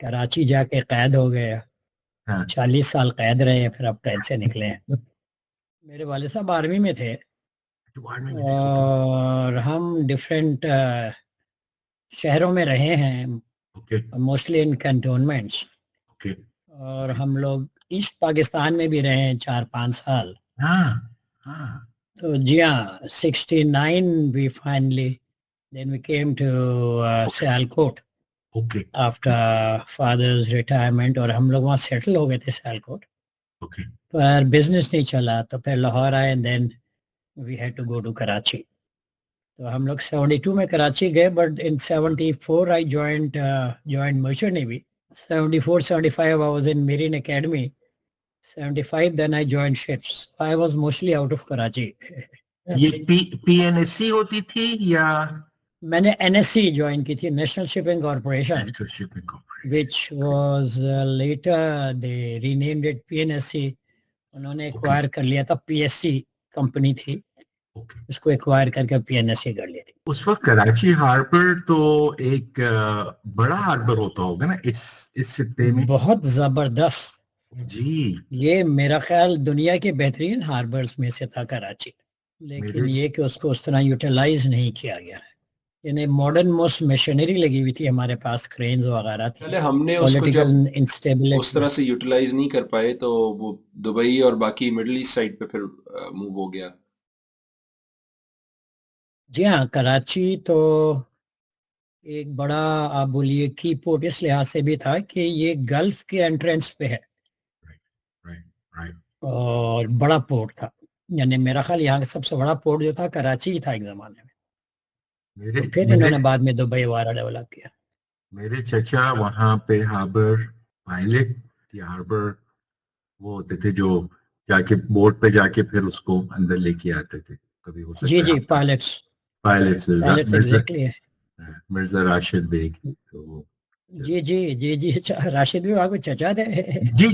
کراچی جا کے قید ہو گئے, 40 سال قید رہے, پھر اب قید سے نکلے ہیں. میرے والد صاحب آرمی میں تھے اور ہم ڈفرینٹ شہروں میں رہے ہیں, موسٹلی ان کنٹونمنٹس, اور ہم لوگ ایسٹ پاکستان میں بھی رہے ہیں 4-5 سال. تو جی ہاں, 69 we finally then we came to Sialkot after father's retirement, اور ہم لوگ وہاں سیٹل ہو گئے تھے Sialkot. پر بزنس نہیں چلا تو پھر لاہور آئے, and then we had to go to Karachi. تو ہم لوگ 72 میں کراچی گئے, but in 74 I joined Merchant Navy. 74-75 I was in Marine Academy. 75 then I joined ships. I was mostly out of Karachi. یہ پی این ایس سی ہوتی تھی یا میں نے این ایس سی جوائن کی تھی, national shipping corporation, which was later they renamed it PNSC. انہوں نے ایکوائر کر لیا تھا, پی ایس سی کمپنی تھی, اس کو ایکوائر کر کے پی این ایس سی کر لی تھی. اس وقت کراچی ہاربر تو ایک بڑا ہاربر ہوتا ہوگا نا اس خطے میں, بہت زبردست. جی یہ میرا خیال دنیا کے بہترین ہاربرز میں سے تھا کراچی, لیکن یہ کہ اس کو اس طرح یوٹیلائز نہیں کیا گیا ہے. یعنی ماڈرن موسٹ مشینری لگی ہوئی تھی ہمارے پاس, کرینز وغیرہ تھی. چلے ہم نے اس کو جب اس طرح سے یوٹیلائز نہیں کر پائے تو وہ دبئی اور باقی مڈل ایسٹ سائڈ پہ پھر موو ہو گیا. جی ہاں, کراچی تو ایک بڑا آپ بولیے کی پورٹ اس لحاظ سے بھی تھا کہ یہ گلف کے انٹرنس پہ ہے اور بڑا پورٹ تھا. یعنی میرا خیال یہاں کا سب سے بڑا پورٹ جو تھا کراچی ہی تھا ایک زمانے میں. پھر انہوں نے بعد میں دبئی وغیرہ ڈیولپ کیا. میرے چچا وہاں پہ ہاربر پائلٹ یا ہاربر وہ ہوتے تھے جو جا کے بورڈ پہ جا کے پھر اس کو اندر لے کے آتے تھے. کبھی ہو سکتا جی پائلٹس مرزا راشد بیگ. جی راشد بھی آپ کو چچا تھے. جی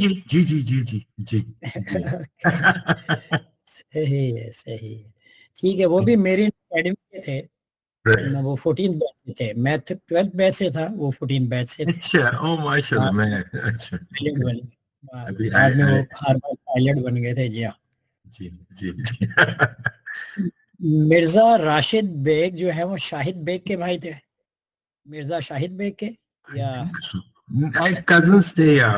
صحیح ہے. ٹھیک ہے, وہ بھی میری اکیڈمی کے تھے. وہ 14 بیچ میں تھے, میں 12 بیچ سے تھا, وہ 14 بیچ سے. اچھا, او ماشاءاللہ. میں اچھا بعد میں وہ ہاربر پائلٹ بن گئے تھے. جی ہاں. جی مرزا راشد بیگ جو ہے وہ شاہد بیگ کے بھائی تھے. مرزا شاہد بیگ کے یا کزنس تھے یا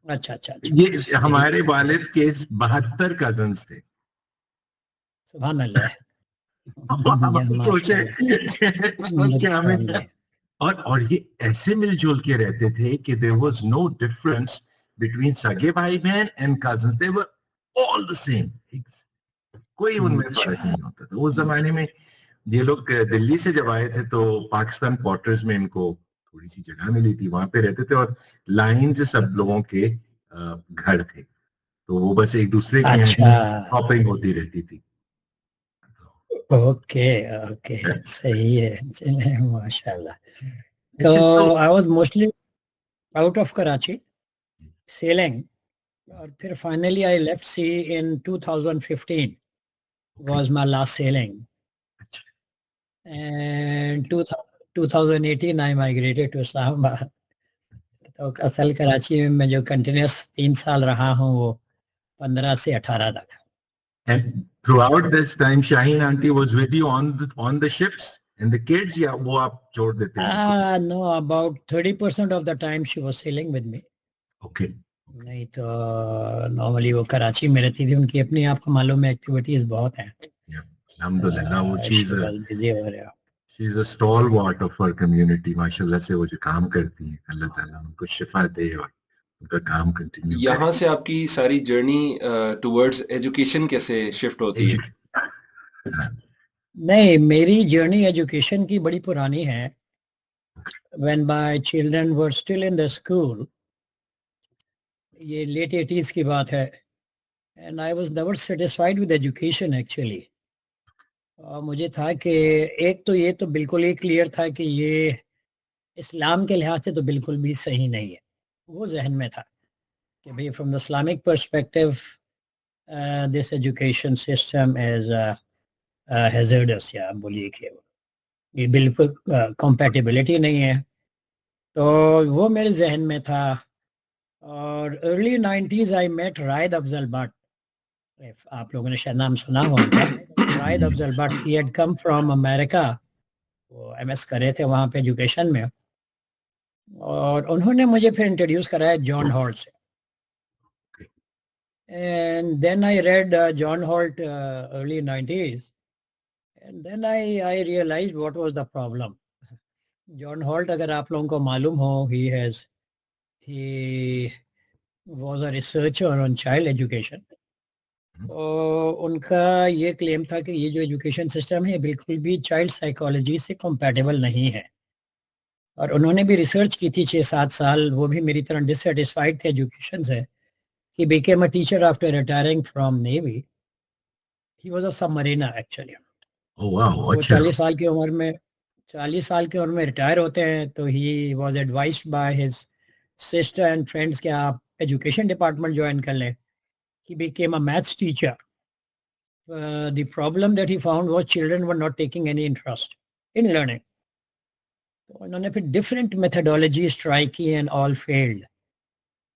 اچھا یہ ہمارے والد کے 72 کزنس تھے. سبحان اللہ. اور یہ ایسے مل جل کے رہتے تھے کہ there was no difference between سگے بھائی بہن and cousins. They were all the same. کوئی ان میں فرق نہیں ہوتا تھا. اس زمانے میں یہ لوگ دلی سے جب آئے تھے تو پاکستان کوارٹرز میں ان کو تھوڑی سی جگہ ملی تھی, وہاں پہ رہتے تھے اور لائن سے سب لوگوں کے گھر تھے, تو وہ بس ایک دوسرے کی شاپنگ ہوتی رہتی تھی. اوکے صحیح ہے, ماشاء اللہ. تو I was mostly out of Karachi sailing, اور پھر finally I left sea in 2015 was my last sailing, and 2018 I migrated to Islamabad. تو اصل کراچی میں جو کنٹینیوس 3 سال رہا ہوں وہ 15 سے 18 تک. And throughout this time, Shaheen auntie was with you on the ships and the kids, یا وہ آپ چھوڑ دیتے ہیں؟ No, about 30% of the time she was sailing with me. Okay. نہیں تو نارملی وہ کراچی میں رہتی تھی, ان کی اپنی آپ کو معلوم ہے ایکٹیویٹیز بہت ہیں. الحمدللہ وہ چیز she's a stalwart of her community. ماشاءاللہ سے وہ جو کام کرتی ہیں, اللہ تعالیٰ ان کو شفا دے اور ان کا کام کنٹینیو. یہاں سے آپ کی ساری جرنی ٹورڈز ایجوکیشن کیسے شفٹ ہوتی ہے؟ نہیں, میری جرنی ایجوکیشن کی بڑی پرانی ہے. when my children were still in the school, یہ لیٹ 80s کی بات ہے, and I was never satisfied with education actually. مجھے تھا کہ ایک تو یہ تو بالکل ہی کلیئر تھا کہ یہ اسلام کے لحاظ سے تو بالکل بھی صحیح نہیں ہے. وہ ذہن میں تھا کہ بھئی from the Islamic perspective this education system is hazards, یا بولیے کہ یہ بالکل کمپیٹیبلٹی نہیں ہے. تو وہ میرے ذہن میں تھا. اور early 90s I met Raid Afzal Butt. آپ لوگوں نے شاید نام سنا ہوگا. Raid Afzal Butt, he had come from America. وہ ایم ایس کرے تھے وہاں پہ ایجوکیشن میں, اور انہوں نے مجھے پھر انٹروڈیوس کرایا جان ہالٹ سے. And then I read John Holt early 90s, and then I realized what was the problem. John Holt, اگر آپ لوگوں کو معلوم ہو, he was a researcher on child education. ان کا یہ کلیم تھا کہ یہ جو ایجوکیشن سسٹم ہے بالکل بھی چائلڈ سائیکالوجی سے کمپیٹیبل نہیں ہے. اور انہوں نے بھی ریسرچ کی تھی 6-7 سال, وہ بھی میری طرح ڈسسیٹسفائیڈ تھے ایجوکیشن سے. He became a teacher after retiring from Navy. He was a submariner actually. Oh wow, وہ 40 سال کی عمر میں ریٹائر ہوتے ہیں. تو he was advised by his sister and friends کہ آپ ایجوکیشن ڈپارٹمنٹ جوائن کر لیں. He became a maths teacher. The problem that he found was children were not taking any interest in learning. تو انہوں نے پھر different methodologies try کی and all failed.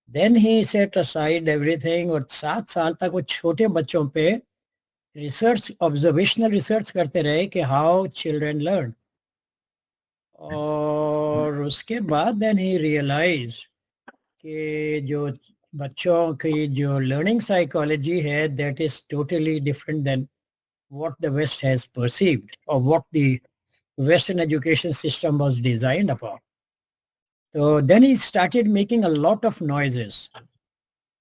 Then he set aside everything, اور 7 سال تک وہ چھوٹے بچوں پہ observational research کرتے رہے کہ how children learn. اور اس کے بعد then he realized کہ جو بچوں کی جو learning psychology ہے that is totally different than what the West has perceived or what the Western education system was designed upon. So then he started making a lot of noises.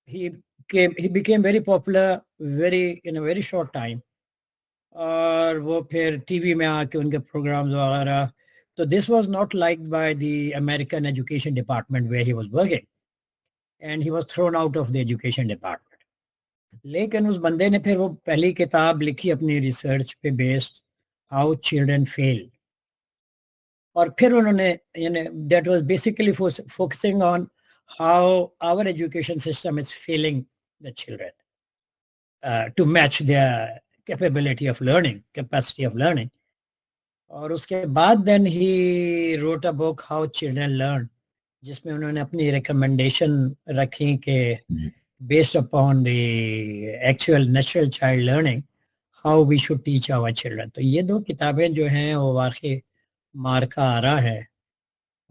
He became very popular in a very short time. اور وہ پھر T V میں آ کے ان کے programmes وغیرہ. تو this was not liked by the American education department where he was working, and he was thrown out of the education department. لیکن اس بندے نے پھر وہ پہلی کتاب لکھی اپنی ریسرچ پہ بیسڈ, How Children Fail. اور پھر انہوں نے that was basically focusing on how our education system is failing the children to match their capability of learning, capacity of learning. اور اس کے بعد then he wrote a book, How Children Learn, جس میں انہوں نے اپنی ریکمنڈیشن رکھی کہ based upon the actual natural child learning, how we should teach our children. تو یہ 2 کتابیں جو ہیں وہ واقعی مارکا آ رہا ہے,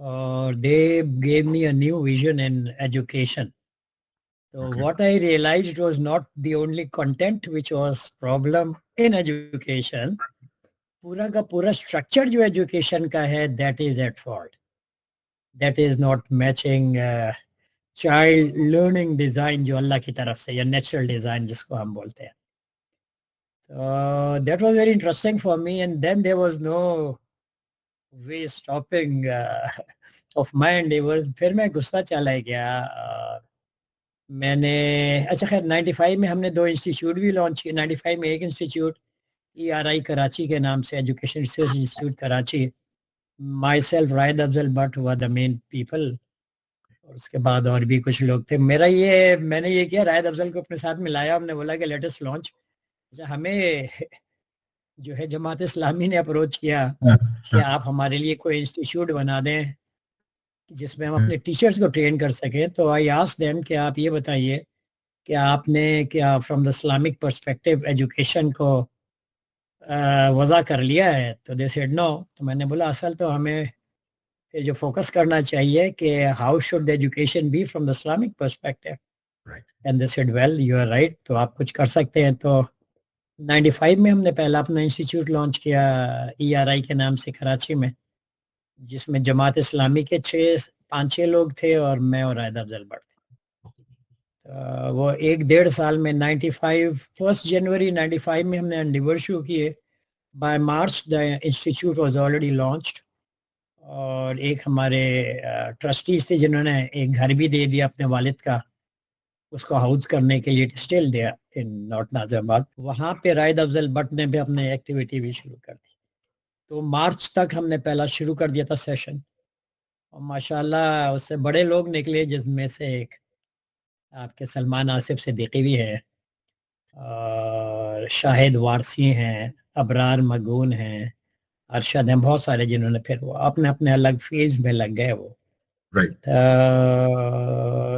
اور they gave me a new vision in education. So what I realized was not the only content which was problem in education. پورا کا پورا structure جو education کا ہے, that is at fault. That is not matching child learning design جو اللہ کی طرف سے, یا natural design جس کو ہم بولتے ہیں. So that was very interesting for me, and then there was no way stopping of my endeavors. پھر میں غصہ چلا گیا. میں نے اچھا خیر 95 میں ہم نے 2 انسٹیٹیوٹ بھی لانچ کیے. 95 میں ایک انسٹیٹیوٹ ERI کراچی کے نام سے, education research institute Karachi. Myself Raid Afzal Butt were the main people, اور اس کے بعد اور بھی کچھ لوگ تھے. میں نے یہ کیا, رائد افضل کو اپنے ساتھ ملایا. ہم نے بولا کہ لیٹ اس لانچ. ہمیں جو ہے جماعت اسلامی نے اپروچ کیا کہ آپ ہمارے لیے کوئی انسٹیٹیوٹ بنا دیں جس میں ہم اپنے ٹیچرز کو ٹرین کر سکیں. تو آئی آسک دیم کہ آپ یہ بتائیے کہ آپ نے کیا from the Islamic perspective education کو وضع کر لیا ہے. تو دے سیڈ نو. تو میں نے بولا اصل تو ہمیں پھر جو فوکس کرنا چاہیے کہ how should the education be from the Islamic perspective. And they said well you are right, تو آپ کچھ کر سکتے ہیں. تو 95 میں ہم نے پہلا اپنا انسٹیٹیوٹ لانچ کیا ERI کے نام سے کراچی میں, جس میں جماعت اسلامی کے 5-6 لوگ تھے اور میں اور رائد افضل بٹ تھے. وہ 1-1.5 سال میں 1 جنوری 95 میں ہم نے انڈیور شروع کیے. By March the institute was already launched, اور ایک ہمارے ٹرسٹیز تھے جنہوں نے ایک گھر بھی دے دیا اپنے والد کا اس کو ہاؤس کرنے کے لیے, اسٹل دیا ان نارتھ نازر آباد. وہاں پہ رائد افضل بٹ نے بھی اپنے ایکٹیویٹی بھی شروع کر دی. تو مارچ تک ہم نے پہلا شروع کر دیا تھا سیشن, اور ماشاءاللہ اس سے بڑے لوگ نکلے, جس میں سے ایک آپ کے سلمان آصف صدیقی بھی ہے, اور شاہد وارسی ہیں, ابرار مگون ہیں, ارشد ہیں, بہت سارے جنہوں نے پھر وہ اپنے الگ فیلڈ میں لگ گئے. وہ right.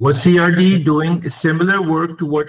Was CRD doing similar work to what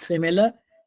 similar.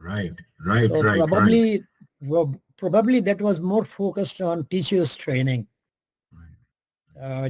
Right. So probably that was more focused on teachers training.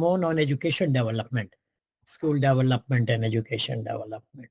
more on education development, school development and education development.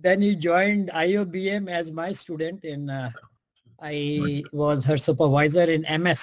Then he joined IOBM as my student in I was her supervisor in MS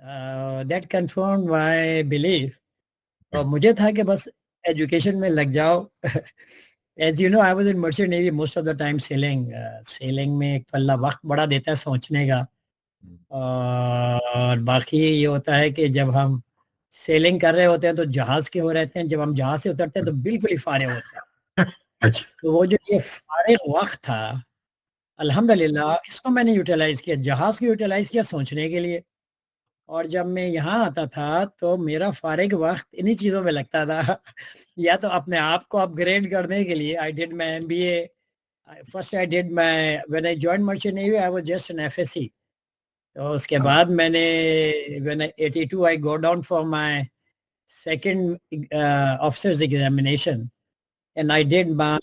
That confirmed my belief. اور مجھے تھا کہ بس education میں لگ جاؤ. As you know, I was in Merchant Navy most of the time sailing. Sailing میں ایک تو اللہ وقت بڑا دیتا ہے سوچنے کا, اور باقی یہ ہوتا ہے کہ جب ہم سیلنگ کر رہے ہوتے ہیں تو جہاز کے ہو رہتے ہیں, جب ہم جہاز سے اترتے ہیں تو بالکل ہی فارغ ہوتے ہیں. تو وہ جو یہ فارغ وقت تھا, الحمدللہ اس کو میں نے یوٹیلائز کیا, جہاز کو یوٹیلائز کیا سوچنے کے لیے. اور جب میں یہاں آتا تھا تو میرا فارغ وقت انہی چیزوں میں لگتا تھا. یا تو اپنے آپ کو اپ گریڈ کرنے کے لیے, I did my MBA. First I did my, when I joined Merchant Navy I was just an FSC. تو اس کے بعد میں نے when I 82 I go down for my second officer's examination and I did my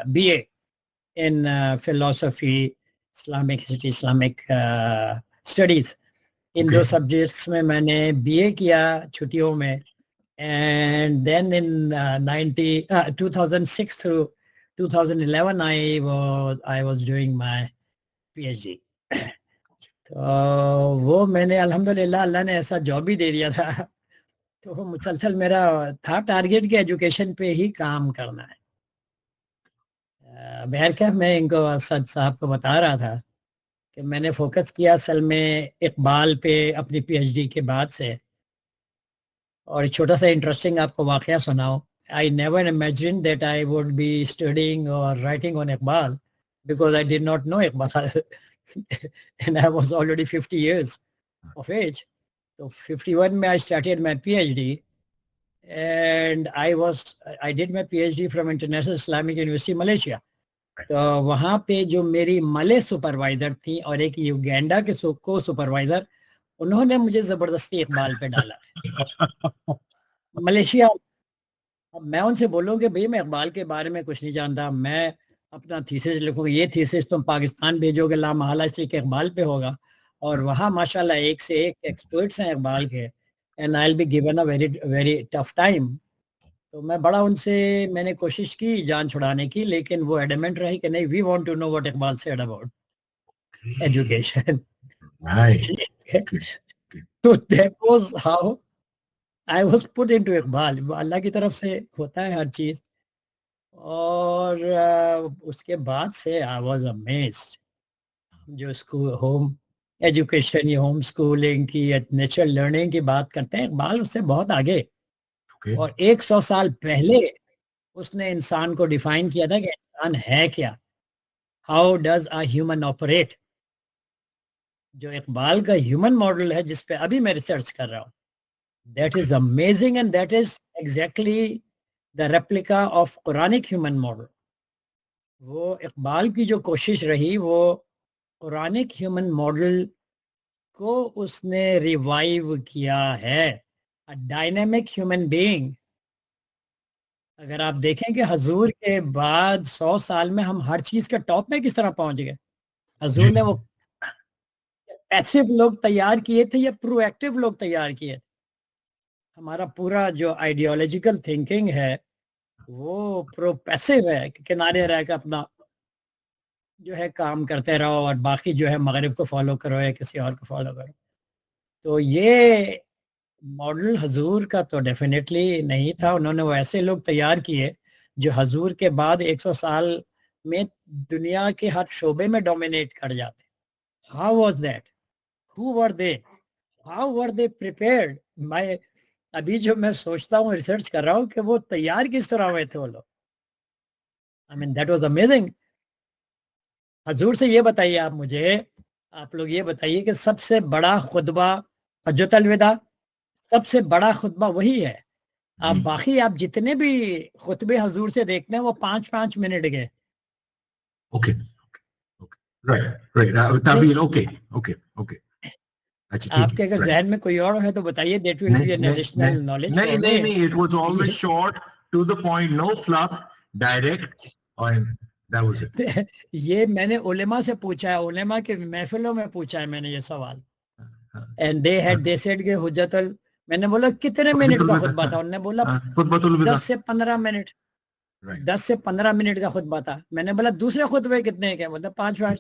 BA in philosophy, Islamic history, Islamic studies. In do subjects میں میں نے BA کیا چھٹیوں میں. And then in 2006 through 2011 I was doing my PhD. تو وہ میں نے الحمدللہ اللہ نے ایسا جاب ہی دے دیا تھا, تو وہ مسلسل میرا تھا ٹارگیٹ کہ ایجوکیشن پہ ہی کام کرنا ہے. بہرکیف میں ان کو اسد صاحب کو بتا رہا تھا کہ میں نے فوکس کیا اصل میں اقبال پہ اپنی PhD کے بعد سے. اور ایک چھوٹا سا انٹرسٹنگ آپ کو واقعہ سناؤ. I never imagined that I would be studying or writing on Iqbal because I did not know Iqbal. And I was already 50 years of age. So 51 میں I started my PhD and I did my PhD from International Islamic University Malaysia. تو وہاں پہ جو میری ملے supervisor تھی اور ایک یوگینڈا کے کو سپروائزر, انہوں نے مجھے زبردستی اقبال پہ ڈالا ملیشیا. اب میں ان سے بولوں کہ بھئی میں اقبال کے بارے میں کچھ نہیں جانتا, میں اپنا تھیسس لکھوں, یہ تھیسس تم پاکستان بھیجو گے لا محالہ اس کے اقبال پہ ہوگا, اور وہاں ماشاءاللہ ایک سے ایک ایکسپرٹس ہیں اقبال کے, and I'll be given a very very tough time. تو میں بڑا ان سے میں نے کوشش کی جان چھڑانے کی, لیکن وہ ایڈمنٹ رہی کہ نہیں, we want to know what Iqbal said about education. تو that was how I was put into Iqbal. اللہ کی طرف سے ہوتا ہے ہر چیز. اور اس کے بعد سے I was amazed. جو اسکول ہوم ایجوکیشن یا ہوم اسکولنگ کی یا نیچرل لرننگ کی بات کرتے ہیں, اقبال اس سے بہت آگے. اور 100 سال پہلے اس نے انسان کو ڈیفائن کیا تھا کہ انسان ہے کیا, how does a human operate. جو اقبال کا ہیومن ماڈل ہے جس پہ ابھی میں ریسرچ کر رہا ہوں, that is amazing and that is exactly the replica of Quranic human model. وہ اقبال کی جو کوشش رہی وہ قرآنک ہیومن ماڈل کو اس نے ریوائیو کیا ہے. Dynamic human being. اگر آپ دیکھیں کہ حضور کے بعد 100 سال میں ہم ہر چیز کے ٹاپ میں کس طرح پہنچ گئے. حضور نے وہ پیسو لوگ تیار کیے تھے یا پرو ایکٹیو لوگ تیار کیے تھے. ہمارا پورا جو آئیڈیالوجیکل تھنکنگ ہے وہ پرو پیسو ہے کہ کنارے رہ کے اپنا جو ہے کام کرتے رہو اور باقی جو ہے مغرب کو فالو کرو یا کسی اور کو فالو کرو. تو یہ ماڈل حضور کا تو ڈیفینیٹلی نہیں تھا. انہوں نے وہ ایسے لوگ تیار کیے جو حضور کے بعد 100 سال میں دنیا کے ہر شعبے میں ڈومینیٹ کر جاتے. How was that? Who were they? How were they prepared? میں ابھی جو میں سوچتا ہوں ریسرچ کر رہا ہوں کہ وہ تیار کس طرح ہوئے تھے وہ لوگ. I mean that was amazing. حضور سے یہ بتائیے آپ مجھے, آپ لوگ یہ بتائیے کہ سب سے بڑا خطبہ حجۃ الوداع, سب سے بڑا خطبہ وہی ہے. آپ باقی آپ جتنے بھی خطبے حضور سے دیکھتے ہیں وہ 5 منٹ کے. اوکے اوکے آپ کے اگر ذہن میں کوئی اور ہے تو بتائیے. That will be an additional knowledge. نہیں it was always short to the point, no fluff, direct. یہ میں نے علماء سے پوچھا ہے, علماء کے محفلوں میں پوچھا ہے میں نے یہ سوال. And they said کہ حجت میں نے بولا کتنے منٹ کا خطبہ تھا, انہوں نے بولا 10 سے 15 منٹ. 10 سے 15 منٹ کا خطبہ تھا. میں نے بولا دوسرے خطبے کتنے کے, بولتا 5.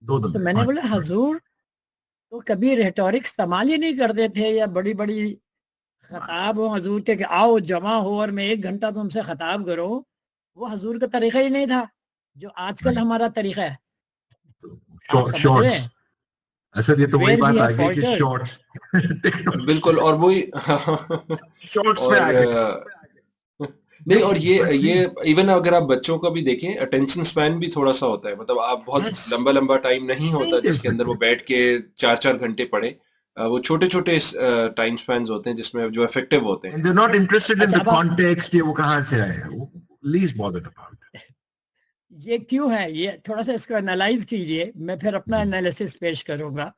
تو میں نے بولا حضور تو کبھی ریٹورک استعمال ہی نہیں کرتے تھے، یا بڑی بڑی خطاب ہو حضور کے کہ آؤ جمع ہو اور میں 1 گھنٹہ تم سے خطاب کروں. وہ حضور کا طریقہ ہی نہیں تھا جو آج کل ہمارا طریقہ ہے. شارٹس اصل یہ تو وہی بات آ گئی کہ شارٹس بالکل. اور وہی شارٹس میں آ گئے نہیں. اور یہ ایون اگر آپ بچوں کا بھی دیکھیں اٹینشن سپین بھی تھوڑا سا ہوتا ہے. مطلب آپ بہت لمبا ٹائم نہیں ہوتا جس کے اندر وہ بیٹھ کے 4 گھنٹے پڑھے. وہ چھوٹے چھوٹے ٹائم سپینز ہوتے ہیں جس میں جو افیکٹو ہوتے ہیں. not interested in the context یہ وہ کہاں سے آئے ہیں. least bothered about یہ کیوں ہے. یہ تھوڑا سا اس کو انالائز کیجئے. میں پھر اپنا انالیسس پیش کروں گا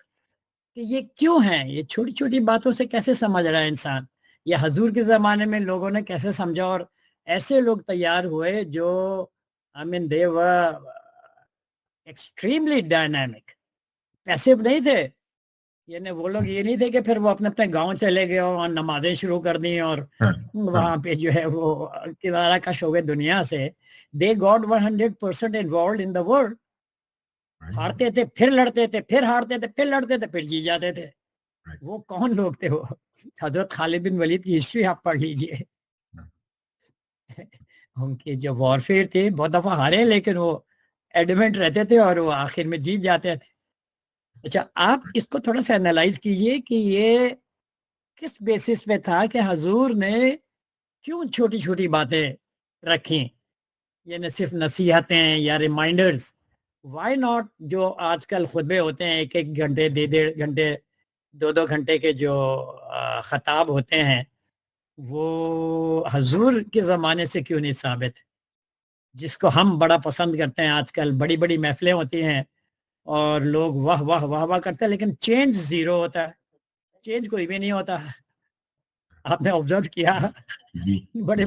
کہ یہ کیوں ہے. یہ چھوٹی چھوٹی باتوں سے کیسے سمجھ رہا ہے انسان. یہ حضور کے زمانے میں لوگوں نے کیسے سمجھا، اور ایسے لوگ تیار ہوئے جو they were extremely dynamic. Passive نہیں تھے. یعنی وہ لوگ یہ نہیں تھے کہ پھر وہ اپنے اپنے گاؤں چلے گئے اور نمازیں شروع کر دیں اور وہاں پہ جو ہے وہ کنارہ کش ہو گئے دنیا سے. they got 100% involved in the world. ہارتے تھے پھر لڑتے تھے، پھر ہارتے تھے پھر لڑتے تھے، پھر جیت جاتے تھے. وہ کون لوگ تھے؟ وہ حضرت خالد بن ولید کی ہسٹری آپ پڑھ لیجئے. ان کی جو وارفیئر تھی بہت دفعہ ہارے لیکن وہ ایڈمنٹ رہتے تھے اور وہ آخر میں جیت جاتے تھے. اچھا آپ اس کو تھوڑا سا انالائز کیجئے کہ یہ کس بیسس پہ تھا کہ حضور نے کیوں چھوٹی چھوٹی باتیں رکھیں، یعنی صرف نصیحتیں یا ریمائنڈرز. وائی ناٹ جو آج کل خطبے ہوتے ہیں 1 گھنٹے 1.5 گھنٹے 2 گھنٹے کے جو خطاب ہوتے ہیں، وہ حضور کے زمانے سے کیوں نہیں ثابت، جس کو ہم بڑا پسند کرتے ہیں. آج کل بڑی بڑی محفلیں ہوتی ہیں اور لوگ واہ واہ واہ واہ کرتے ہیں لیکن چینج زیرو ہوتا ہے. چینج کوئی بھی نہیں ہوتا. آپ نے آبزرو کیا بڑے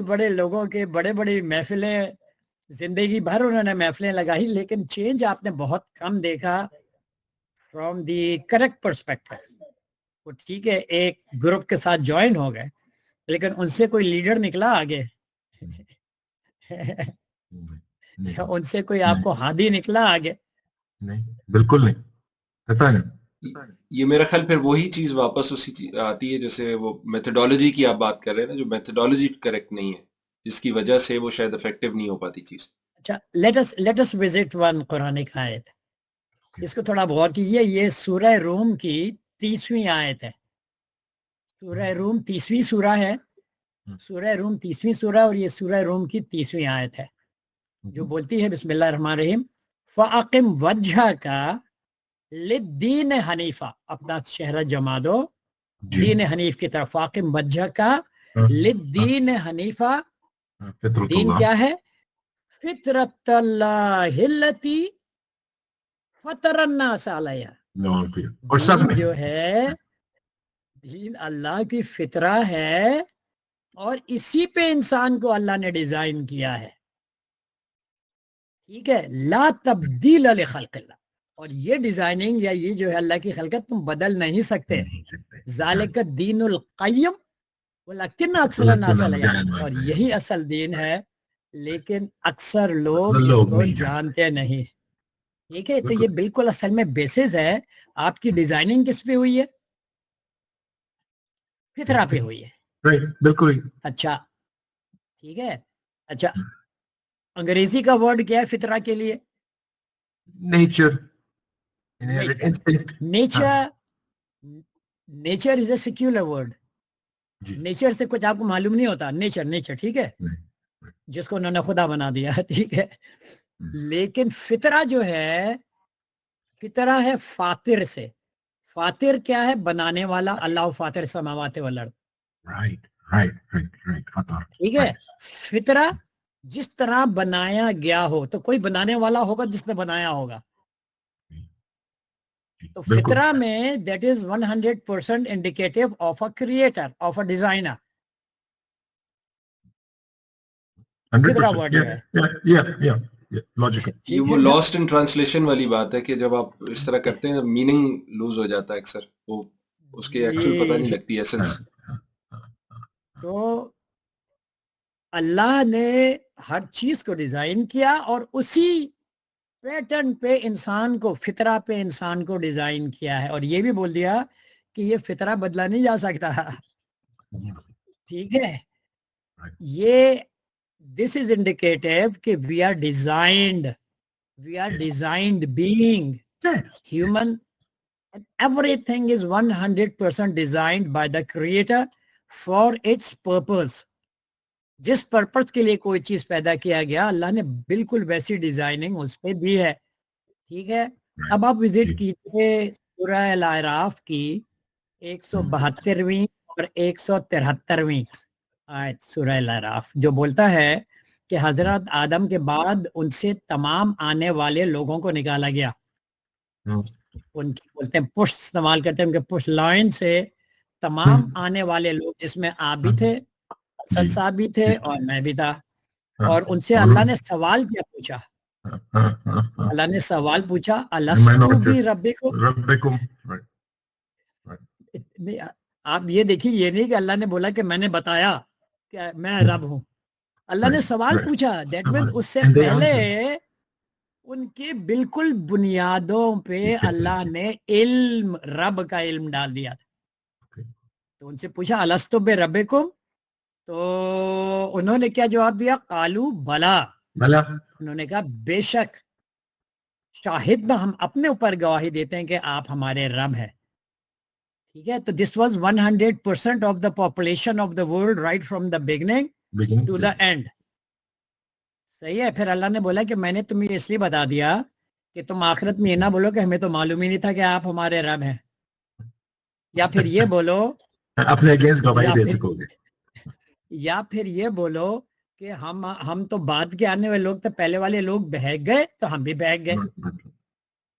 بڑے لوگوں کے بڑے بڑی محفلیں، زندگی بھر انہوں نے محفلیں لگائی لیکن چینج آپ نے بہت کم دیکھا فرام دی کریکٹ پرسپیکٹو. وہ ٹھیک ہے ایک گروپ کے ساتھ جوائن ہو گئے لیکن ان سے کوئی لیڈر نکلا آگے؟ ان سے کوئی آپ کو ہادی نکلا آگے؟ نہیں، بالکل نہیں، پتہ نہیں. یہ میرا خیال پھر وہی چیز واپس اسی آتی ہے جیسے وہ میتھڈالوجی کی آپ بات کر رہے ہیں نا، جو میتھڈالوجی کریکٹ نہیں ہے جس کی وجہ سے وہ شاید افیکٹو نہیں ہو پاتی چیز. اچھا let us visit one Quranic آیت. اس کو تھوڑا غور کیجیے. یہ سورہ روم کی 30ویں آیت ہے. سورہ روم 30ویں سورہ ہے. سورہ روم 30ویں سورہ اور یہ سورہ روم کی 30ویں آیت ہے جو بولتی ہے بسم اللہ الرحمن الرحیم فَأَقِمْ وَجْهَكَ لِلدِّينِ حنیفہ. اپنا چہرہ جما دو دین حنیف کی طرف. فَأَقِمْ وَجْهَكَ لِلدِّينِ حنیفہ. دین کیا ہے؟ فطرت اللہ التی فطر الناس علیہا. جو ہے دین اللہ کی فطرہ ہے اور اسی پہ انسان کو اللہ نے ڈیزائن کیا ہے. ٹھیک ہے. لا تبدیل لخلق اللہ. اور یہ ڈیزائننگ یا یہ جو ہے اللہ کی خلقت تم بدل نہیں سکتے. ذالک الدین القیم ولکن اکثر الناس لا یعلمون. اور یہی اصل دین ہے لیکن اکثر لوگ اس کو جانتے نہیں. ٹھیک ہے. تو یہ بالکل اصل میں بیسس ہے. آپ کی ڈیزائننگ کس پہ ہوئی ہے؟ فطرہ پہ ہوئی ہے. بالکل. اچھا ٹھیک ہے. اچھا انگریزی کا ورڈ کیا ہے فطرہ کے لیے؟ Nature. Nature is a secular word. Nature سے کچھ آپ کو معلوم نہیں ہوتا. نیچر ٹھیک ہے جس کو انہوں نے خدا بنا دیا. ٹھیک ہے. لیکن فطرہ جو ہے فطرہ ہے فاطر سے. فاطر کیا ہے؟ بنانے والا. اللہ فاطر السماوات والارض. ٹھیک ہے. فطرہ جس طرح بنایا گیا ہو تو کوئی بنانے والا ہوگا جس نے بنایا ہوگا. تو فطرہ میں that is 100% indicative of a creator, of a designer. فطرہ ورڈ ہے. یہ وہ لاسٹ ان ٹرانسلیشن والی بات ہے کہ جب آپ اس طرح کرتے ہیں میننگ لوز ہو جاتا ہے اکثر. وہ اس کے ایکچوئل پتہ نہیں لگتی ایسنس. تو اللہ نے ہر چیز کو ڈیزائن کیا اور اسی پیٹرن پہ انسان کو، فطرہ پہ انسان کو ڈیزائن کیا ہے، اور یہ بھی بول دیا کہ یہ فطرہ بدلا نہیں جا سکتا. ٹھیک ہے، یہ دس از انڈیکیٹو کہ we are designed being human, and everything is 100% designed by the creator for its purpose. جس پرپس کے لیے کوئی چیز پیدا کیا گیا اللہ نے بالکل ویسی ڈیزائننگ اس پہ دی ہے. ٹھیک ہے، اب آپ وزٹ کیجئے سورہ الاعراف کی 172ویں اور 173ویں آیت، سورہ الاعراف، جو بولتا ہے کہ حضرت آدم کے بعد ان سے تمام آنے والے لوگوں کو نکالا گیا. ان کی بولتے ہیں پشت استعمال کرتے ہیں، ان کے پشت لائن سے تمام آنے والے لوگ، جس میں آپ بھی تھے، حسن صاحب بھی تھے، اور میں بھی تھا. اور ان سے اللہ نے سوال کیا پوچھا، اللہ نے سوال پوچھا الستو بھی ربکم. آپ یہ دیکھیے، یہ نہیں کہ اللہ نے بولا کہ میں نے بتایا کہ میں رب ہوں. اللہ نے سوال پوچھا، دیٹ مینس اس سے پہلے ان کے بالکل بنیادوں پہ اللہ نے علم، رب کا علم ڈال دیا تھا. تو ان سے پوچھا الستو بربکم، تو انہوں نے کیا جواب دیا؟ قالو بلا، انہوں نے کہا بے شک، شاہد نہ، ہم اپنے اوپر گواہی دیتے ہیں کہ آپ ہمارے رب ہیں. ٹھیک ہے، تو this was 100% of the population of the world right from the beginning to the end. صحیح ہے. پھر اللہ نے بولا کہ میں نے تمہیں اس لیے بتا دیا کہ تم آخرت میں یہ نہ بولو کہ ہمیں تو معلوم ہی نہیں تھا کہ آپ ہمارے رب ہیں، یا پھر یہ بولو اپنے اگینسٹ گواہی دے سکو گے، یا پھر یہ بولو کہ ہم تو بعد کے آنے والے لوگ تو پہلے والے لوگ بہک گئے تو ہم بھی بہک گئے.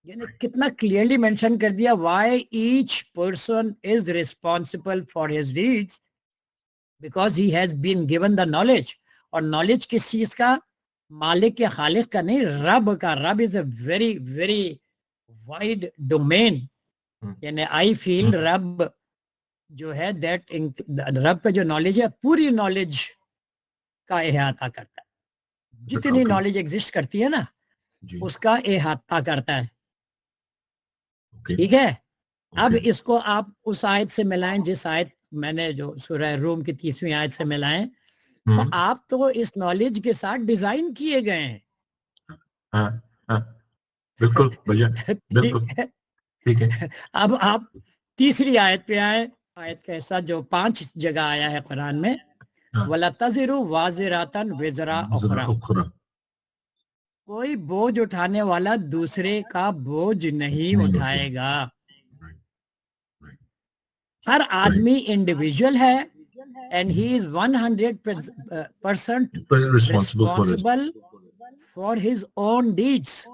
یعنی کتنا کلیئرلی مینشن کر دیا why each person is responsible for his deeds because he has been given the knowledge. اور نالج کس چیز کا؟ مالک یا خالق کا نہیں، رب کا. رب is a very very wide domain. یعنی آئی فیل رب جو ہے دیٹ رب کا جو نالج ہے پوری نالج کا احاطہ کرتا ہے. جتنی نالج ایگزسٹ کرتی ہے نا اس کا احاطہ کرتا ہے. ٹھیک ہے، اب اس کو آپ اس آیت سے ملائیں جس آیت میں نے جو سورہ روم کی 30ویں آیت سے ملائیں، تو آپ تو اس نالج کے ساتھ ڈیزائن کیے گئے ہیں. بالکل بالکل ٹھیک ہے. اب آپ تیسری آیت پہ آئے، آیت کا حصہ جو 5 جگہ آیا ہے قرآن میں، وَلَا تَزِرُ وَازِرَةً وِزْرَ أُخْرَى، کوئی بوجھ اٹھانے والا دوسرے کا بوجھ نہیں اٹھائے گا. ہر آدمی انڈیویجول ہے and he is 100% responsible for his own deeds.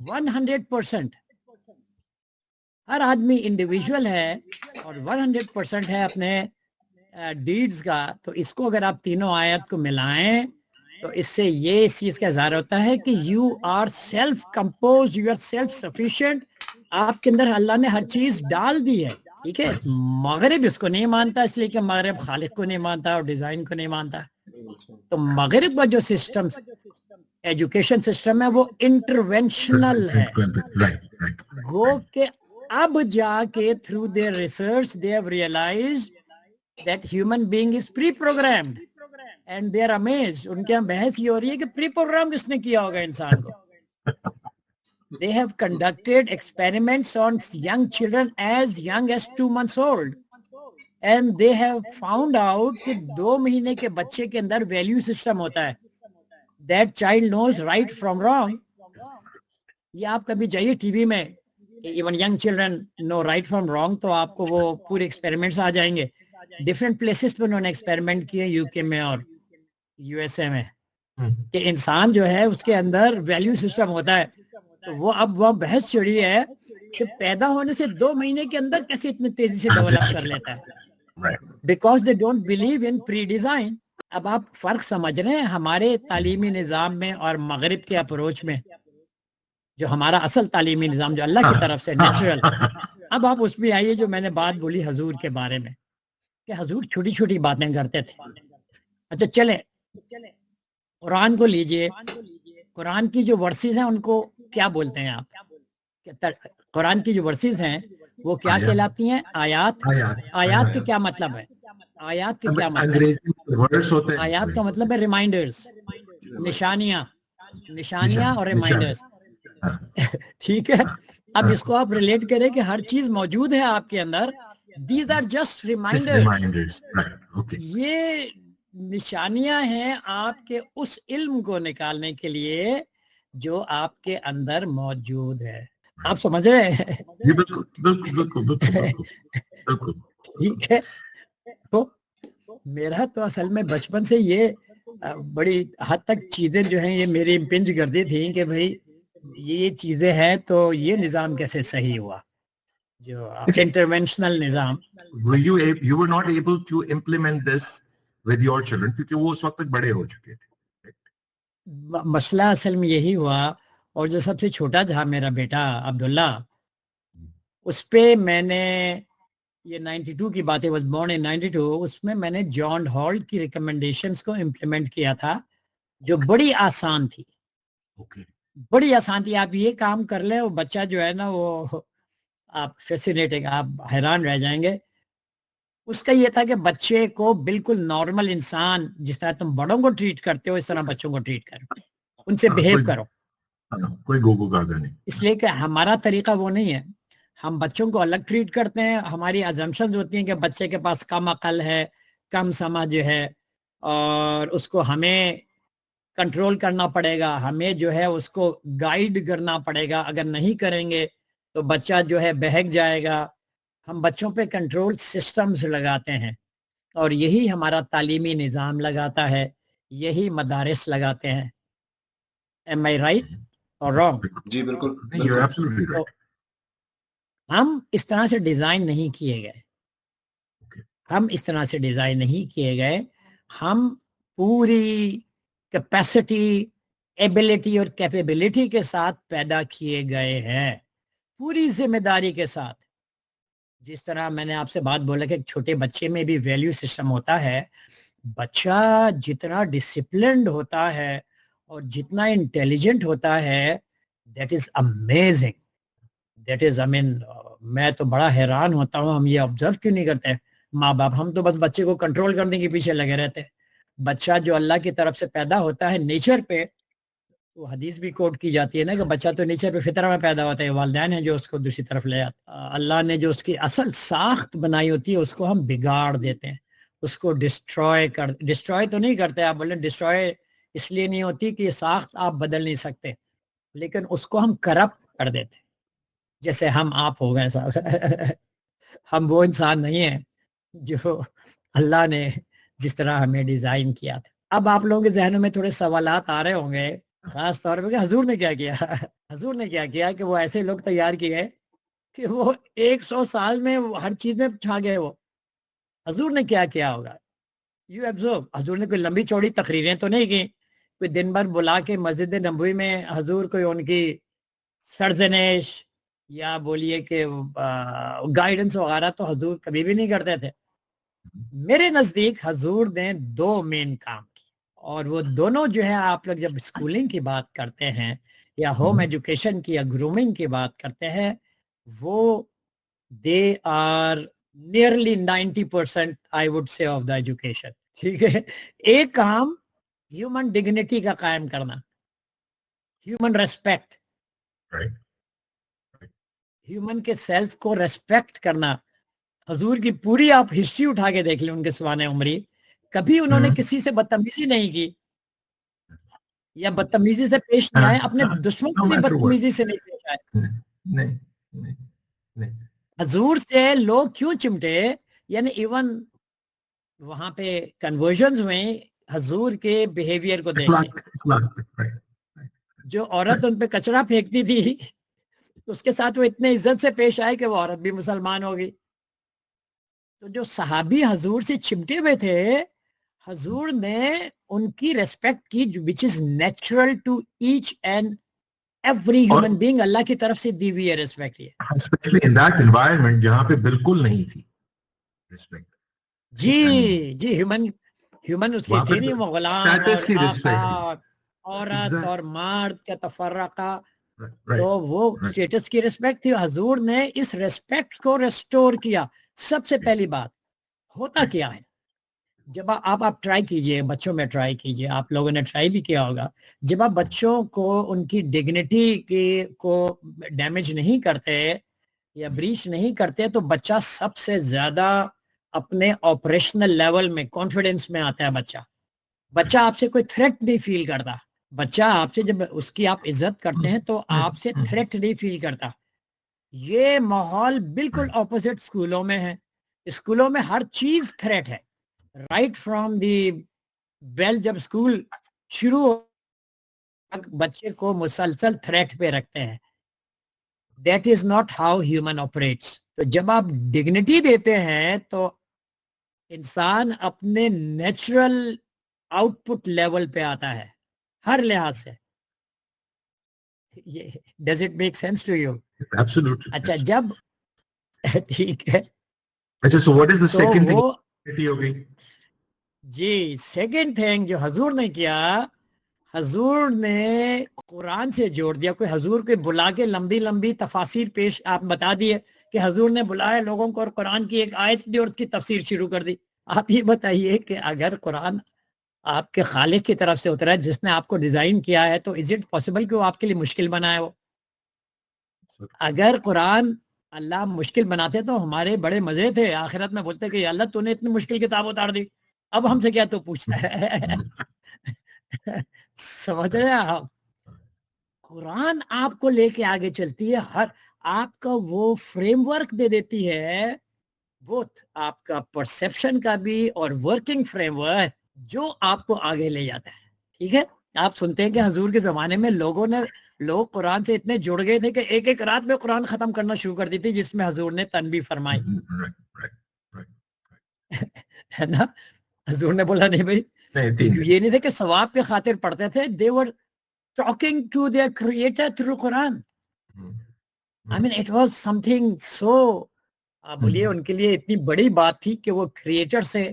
100%. ہر آدمی انڈیویجول ہے اور 100% ہے اپنے ڈیڈز کا. تو اس کو اگر آپ تینوں آیت کو ملائیں تو اس سے یہ اس چیز کا اظہار ہوتا ہے کہ you are self compose, you are self sufficient. آپ کے اندر اللہ نے ہر چیز ڈال دی ہے. ٹھیک ہے، مغرب اس کو نہیں مانتا اس لیے کہ مغرب خالق کو نہیں مانتا اور ڈیزائن کو نہیں مانتا. تو مغرب کا جو سسٹم، ایجوکیشن سسٹم ہے، وہ انٹرونشنل ہے. گو کہ اب جا کے through their research they have realised that human being is pre programmed and they are amazed. ان کے یہاں بحث یہ ہو رہی ہے کہ پری پروگرام کس نے کیا ہوگا انسان کو. They have conducted experiments on young children as young as 2 months old. And they have found out کہ 2 مہینے کے بچے کے اندر ویلیو سسٹم ہوتا ہے. That child knows right from wrong. یہ آپ کبھی جائیے ٹی وی میں، even young children know right from wrong، تو آپ کو وہ پورے ایکسپیریمنٹس آ جائیں گے. ڈفرینٹ پلیسز پہ انہوں نے ایکسپیریمنٹ کیے، یو کے میں اور یو ایس اے میں، کہ انسان جو ہے اس کے اندر ویلیو سسٹم ہوتا ہے. تو وہ اب وہ بحث چڑھی ہے کہ پیدا ہونے سے 2 مہینے کے اندر کیسے اتنی تیزی سے ڈیولپ کر لیتا ہے، because they don't believe in pre design. اب آپ فرق سمجھ رہے ہیں ہمارے تعلیمی نظام میں اور مغرب کے اپروچ میں، جو ہمارا اصل تعلیمی نظام جو اللہ کی طرف سے نیچرل. اب آپ اس میں آئیے جو میں نے بات بولی حضور کے بارے میں، کہ حضور چھوٹی چھوٹی باتیں کرتے تھے. اچھا چلیں قرآن کو لیجئے، قرآن کی جو ورسز ہیں ان کو کیا بولتے ہیں آپ؟ قرآن کی جو ورسز ہیں وہ کیا کہلاتی ہیں؟ آیات. آیات کے کیا مطلب ہے؟ آیات کے کیا مطلب ہے؟ آیات کا مطلب ہے ریمائنڈرز، نشانیاں اور ریمائنڈرز. ٹھیک ہے، اب اس کو آپ ریلیٹ کریں کہ ہر چیز موجود ہے آپ کے اندر. These are just reminders. یہ نشانیاں ہیں آپ کے اس علم کو نکالنے کے لیے جو آپ کے اندر موجود ہے. آپ سمجھ رہے ہیں؟ ٹھیک ہے. تو میرا تو اصل میں بچپن سے یہ بڑی حد تک چیزیں جو ہیں یہ میری امپنج کرتی تھیں کہ بھئی یہ چیزیں ہیں تو یہ نظام کیسے صحیح ہوا جو انٹرونشنل نظام. You were not able to implement this with your children کیونکہ وہ اس وقت تک بڑے ہو چکے تھے. مسئلہ اصل میں یہی ہوا. اور جو سب سے چھوٹا تھا میرا بیٹا عبداللہ، اس پہ میں نے یہ 92 کی باتیں، was born in 92، اس میں نے جان ہالٹ کی ریکمنڈیشنز کو امپلیمنٹ کیا تھا جو بڑی آسان تھی. بڑی آسان تھی. آپ یہ کام کر لیں وہ بچہ جو ہے نا وہ آپ فیسینیٹنگ، آپ حیران رہ جائیں گے. اس کا یہ تھا کہ بچے کو بالکل نارمل انسان جس طرح تم بڑوں کو ٹریٹ کرتے ہو اس طرح بچوں کو ٹریٹ کرو، ان سے بہیو کرو. کوئی گوگو گاگا نہیں. اس لیے کہ ہمارا طریقہ وہ نہیں ہے. ہم بچوں کو الگ ٹریٹ کرتے ہیں. ہماری ازمپشنز ہوتی ہیں کہ بچے کے پاس کم عقل ہے، کم سمجھ ہے، اور اس کو ہمیں کنٹرول کرنا پڑے گا، ہمیں جو ہے اس کو گائیڈ کرنا پڑے گا. اگر نہیں کریں گے تو بچہ جو ہے بہک جائے گا. ہم بچوں پہ کنٹرول سسٹمز لگاتے ہیں اور یہی ہمارا تعلیمی نظام لگاتا ہے، یہی مدارس لگاتے ہیں. Am I right or wrong؟ جی بالکل. تو ہم اس طرح سے ڈیزائن نہیں کیے گئے. ہم اس طرح سے ڈیزائن نہیں کیے گئے. ہم پوری کیپیسٹی، ایبلٹی اور کیپیبلٹی کے ساتھ پیدا کیے گئے ہیں، پوری ذمہ داری کے ساتھ. جس طرح میں نے آپ سے بات بولا کہ ایک چھوٹے بچے میں بھی ویلیو سسٹم ہوتا ہے. بچہ جتنا ڈسپلنڈ ہوتا ہے اور جتنا انٹیلیجنٹ ہوتا ہے، that is amazing. That is میں تو بڑا حیران ہوتا ہوں. ہم یہ آبزرو کیوں نہیں کرتے ماں باپ؟ ہم تو بس بچے کو کنٹرول کرنے کے پیچھے لگے رہتے ہیں. بچہ جو اللہ کی طرف سے پیدا ہوتا ہے نیچر پہ، وہ حدیث بھی کوٹ کی جاتی ہے نا کہ بچہ تو نیچر پہ فطرہ میں پیدا ہوتا ہے، والدین ہیں جو اس کو دوسری طرف لے آتے. اللہ نے جو اس کی اصل ساخت بنائی ہوتی ہے اس کو ہم بگاڑ دیتے ہیں، اس کو ڈسٹروائے تو نہیں کرتے. آپ بولیں ڈسٹروائے اس لیے نہیں ہوتی کہ یہ ساخت آپ بدل نہیں سکتے، لیکن اس کو ہم کرپٹ کر دیتے. جیسے ہم آپ ہو گئے صاحب. ہم وہ انسان نہیں ہیں جو اللہ نے جس طرح ہمیں ڈیزائن کیا تھا. اب آپ لوگوں کے ذہنوں میں تھوڑے سوالات آ رہے ہوں گے، خاص طور پہ کہ حضور نے کیا کیا. حضور نے کیا کیا کہ وہ ایسے لوگ تیار کیے کہ وہ 100 سال میں ہر چیز میں چھا گئے. وہ حضور نے کیا کیا ہوگا؟ You observe. حضور نے کوئی لمبی چوڑی تقریریں تو نہیں کی. کوئی دن بھر بلا کے مسجد نبوی میں حضور کوئی ان کی سرزنش یا بولیے کہ گائیڈنس وغیرہ تو حضور کبھی بھی نہیں کرتے تھے. میرے نزدیک حضور نے 2 مین کام کی، اور وہ دونوں جو ہے آپ لوگ جب اسکولنگ کی بات کرتے ہیں یا ہوم ایجوکیشن کی یا گرومنگ کی بات کرتے ہیں، وہ they are nearly 90% I would say of the education. ٹھیک ہے. ایک کام ہیومن ڈگنیٹی کا قائم کرنا، ہیومن ریسپیکٹ، ہیومن کے سیلف کو ریسپیکٹ کرنا. حضور کی پوری آپ ہسٹری اٹھا کے دیکھ لیں، ان کے سوانح عمری کبھی انہوں نے کسی سے بدتمیزی نہیں کی یا بدتمیزی سے پیش نہیں آئے. اپنے دشمن سے بھی بدتمیزی سے نہیں پیش آئے. حضور سے لوگ کیوں چمٹے؟ یعنی ایون وہاں پہ کنورژنز میں حضور کے بیہیویئر کو دیکھیں. جو عورت ان پہ کچرا پھینکتی تھی اس کے ساتھ وہ اتنے عزت سے پیش آئے کہ وہ عورت بھی مسلمان ہوگی. تو جو صحابی حضور سے چمٹے ہوئے تھے، حضور نے ان کی ریسپیکٹ کی which is natural to each and every human being. اللہ کی طرف سے دی ہوئی ہے ریسپیکٹ. یہ especially in that environment جہاں پہ بالکل نہیں تھی ریسپیکٹ. جی ہیومن اس کی تھی نہیں. وہ غلام اور آقا اور عورت اور مرد کا تفرقہ تو وہ اسٹیٹس کی ریسپیکٹ تھی. حضور نے اس ریسپیکٹ کو ریسٹور کیا. سب سے پہلی بات ہوتا کیا ہے, جب آپ ٹرائی کیجئے, بچوں میں ٹرائی کیجئے, آپ لوگوں نے ٹرائی بھی کیا ہوگا, جب آپ بچوں کو ان کی ڈگنیٹی کو ڈیمیج نہیں کرتے یا بریچ نہیں کرتے تو بچہ سب سے زیادہ اپنے آپریشنل لیول میں کانفیڈنس میں آتا ہے. بچہ آپ سے کوئی تھریٹ نہیں فیل کرتا. بچہ آپ سے جب اس کی آپ عزت کرتے ہیں تو آپ سے تھریٹ نہیں فیل کرتا. یہ ماحول بالکل اپوزٹ اسکولوں میں ہے. اسکولوں میں ہر چیز تھریٹ ہے. رائٹ فرام دی بیل, جب اسکول شروع ہو بچے کو مسلسل تھریٹ پہ رکھتے ہیں. That is not how human operates. تو جب آپ ڈگنیٹی دیتے ہیں تو انسان اپنے نیچرل آؤٹ پٹ لیول پہ آتا ہے ہر لحاظ سے. Does it make sense to you? Absolutely. اچھا جب ٹھیک ہے. اچھا, so what is the second thing? جی, سیکنڈ تھنگ جو حضور نے کیا, حضور نے قرآن سے جوڑ دیا. کوئی حضور کو بلا کے لمبی لمبی تفاسیر پیش آپ بتا دیے کہ حضور نے بلایا لوگوں کو اور قرآن کی ایک آیت دی اور اس کی تفسیر شروع کر دی. آپ یہ بتائیے کہ اگر قرآن آپ کے خالق کی طرف سے اترا ہے, جس نے آپ کو ڈیزائن کیا ہے, تو از اٹ پاسبل کہ وہ آپ کے لیے مشکل بنائے؟ وہ اگر قرآن اللہ مشکل بناتے تو ہمارے بڑے مزے تھے. آخرت میں بولتے کہ اللہ تو نے اتنی مشکل کتاب اتار دی, اب ہم سے کیا تو پوچھتا ہے. سمجھ رہے ہیں آپ؟ قرآن آپ کو لے کے آگے چلتی ہے, ہر آپ کا وہ فریم ورک دے دیتی ہے, بوتھ آپ کا پرسپشن کا بھی اور ورکنگ فریم ورک, جو آپ کو آگے لے جاتا ہے. ٹھیک ہے, آپ سنتے ہیں کہ حضور کے زمانے میں لوگ قرآن سے اتنے جڑ گئے تھے کہ ایک ایک رات میں قرآن ختم کرنا شروع کر دی تھی, جس میں حضور نے تنبیہ فرمائی ہے نا. حضور نے بولا نہیں بھائی, یہ نہیں تھے کہ ثواب کے خاطر پڑھتے تھے. they were talking to their creator through Quran. I mean it was something so بولیے ان کے لیے اتنی بڑی بات تھی کہ وہ کریٹر سے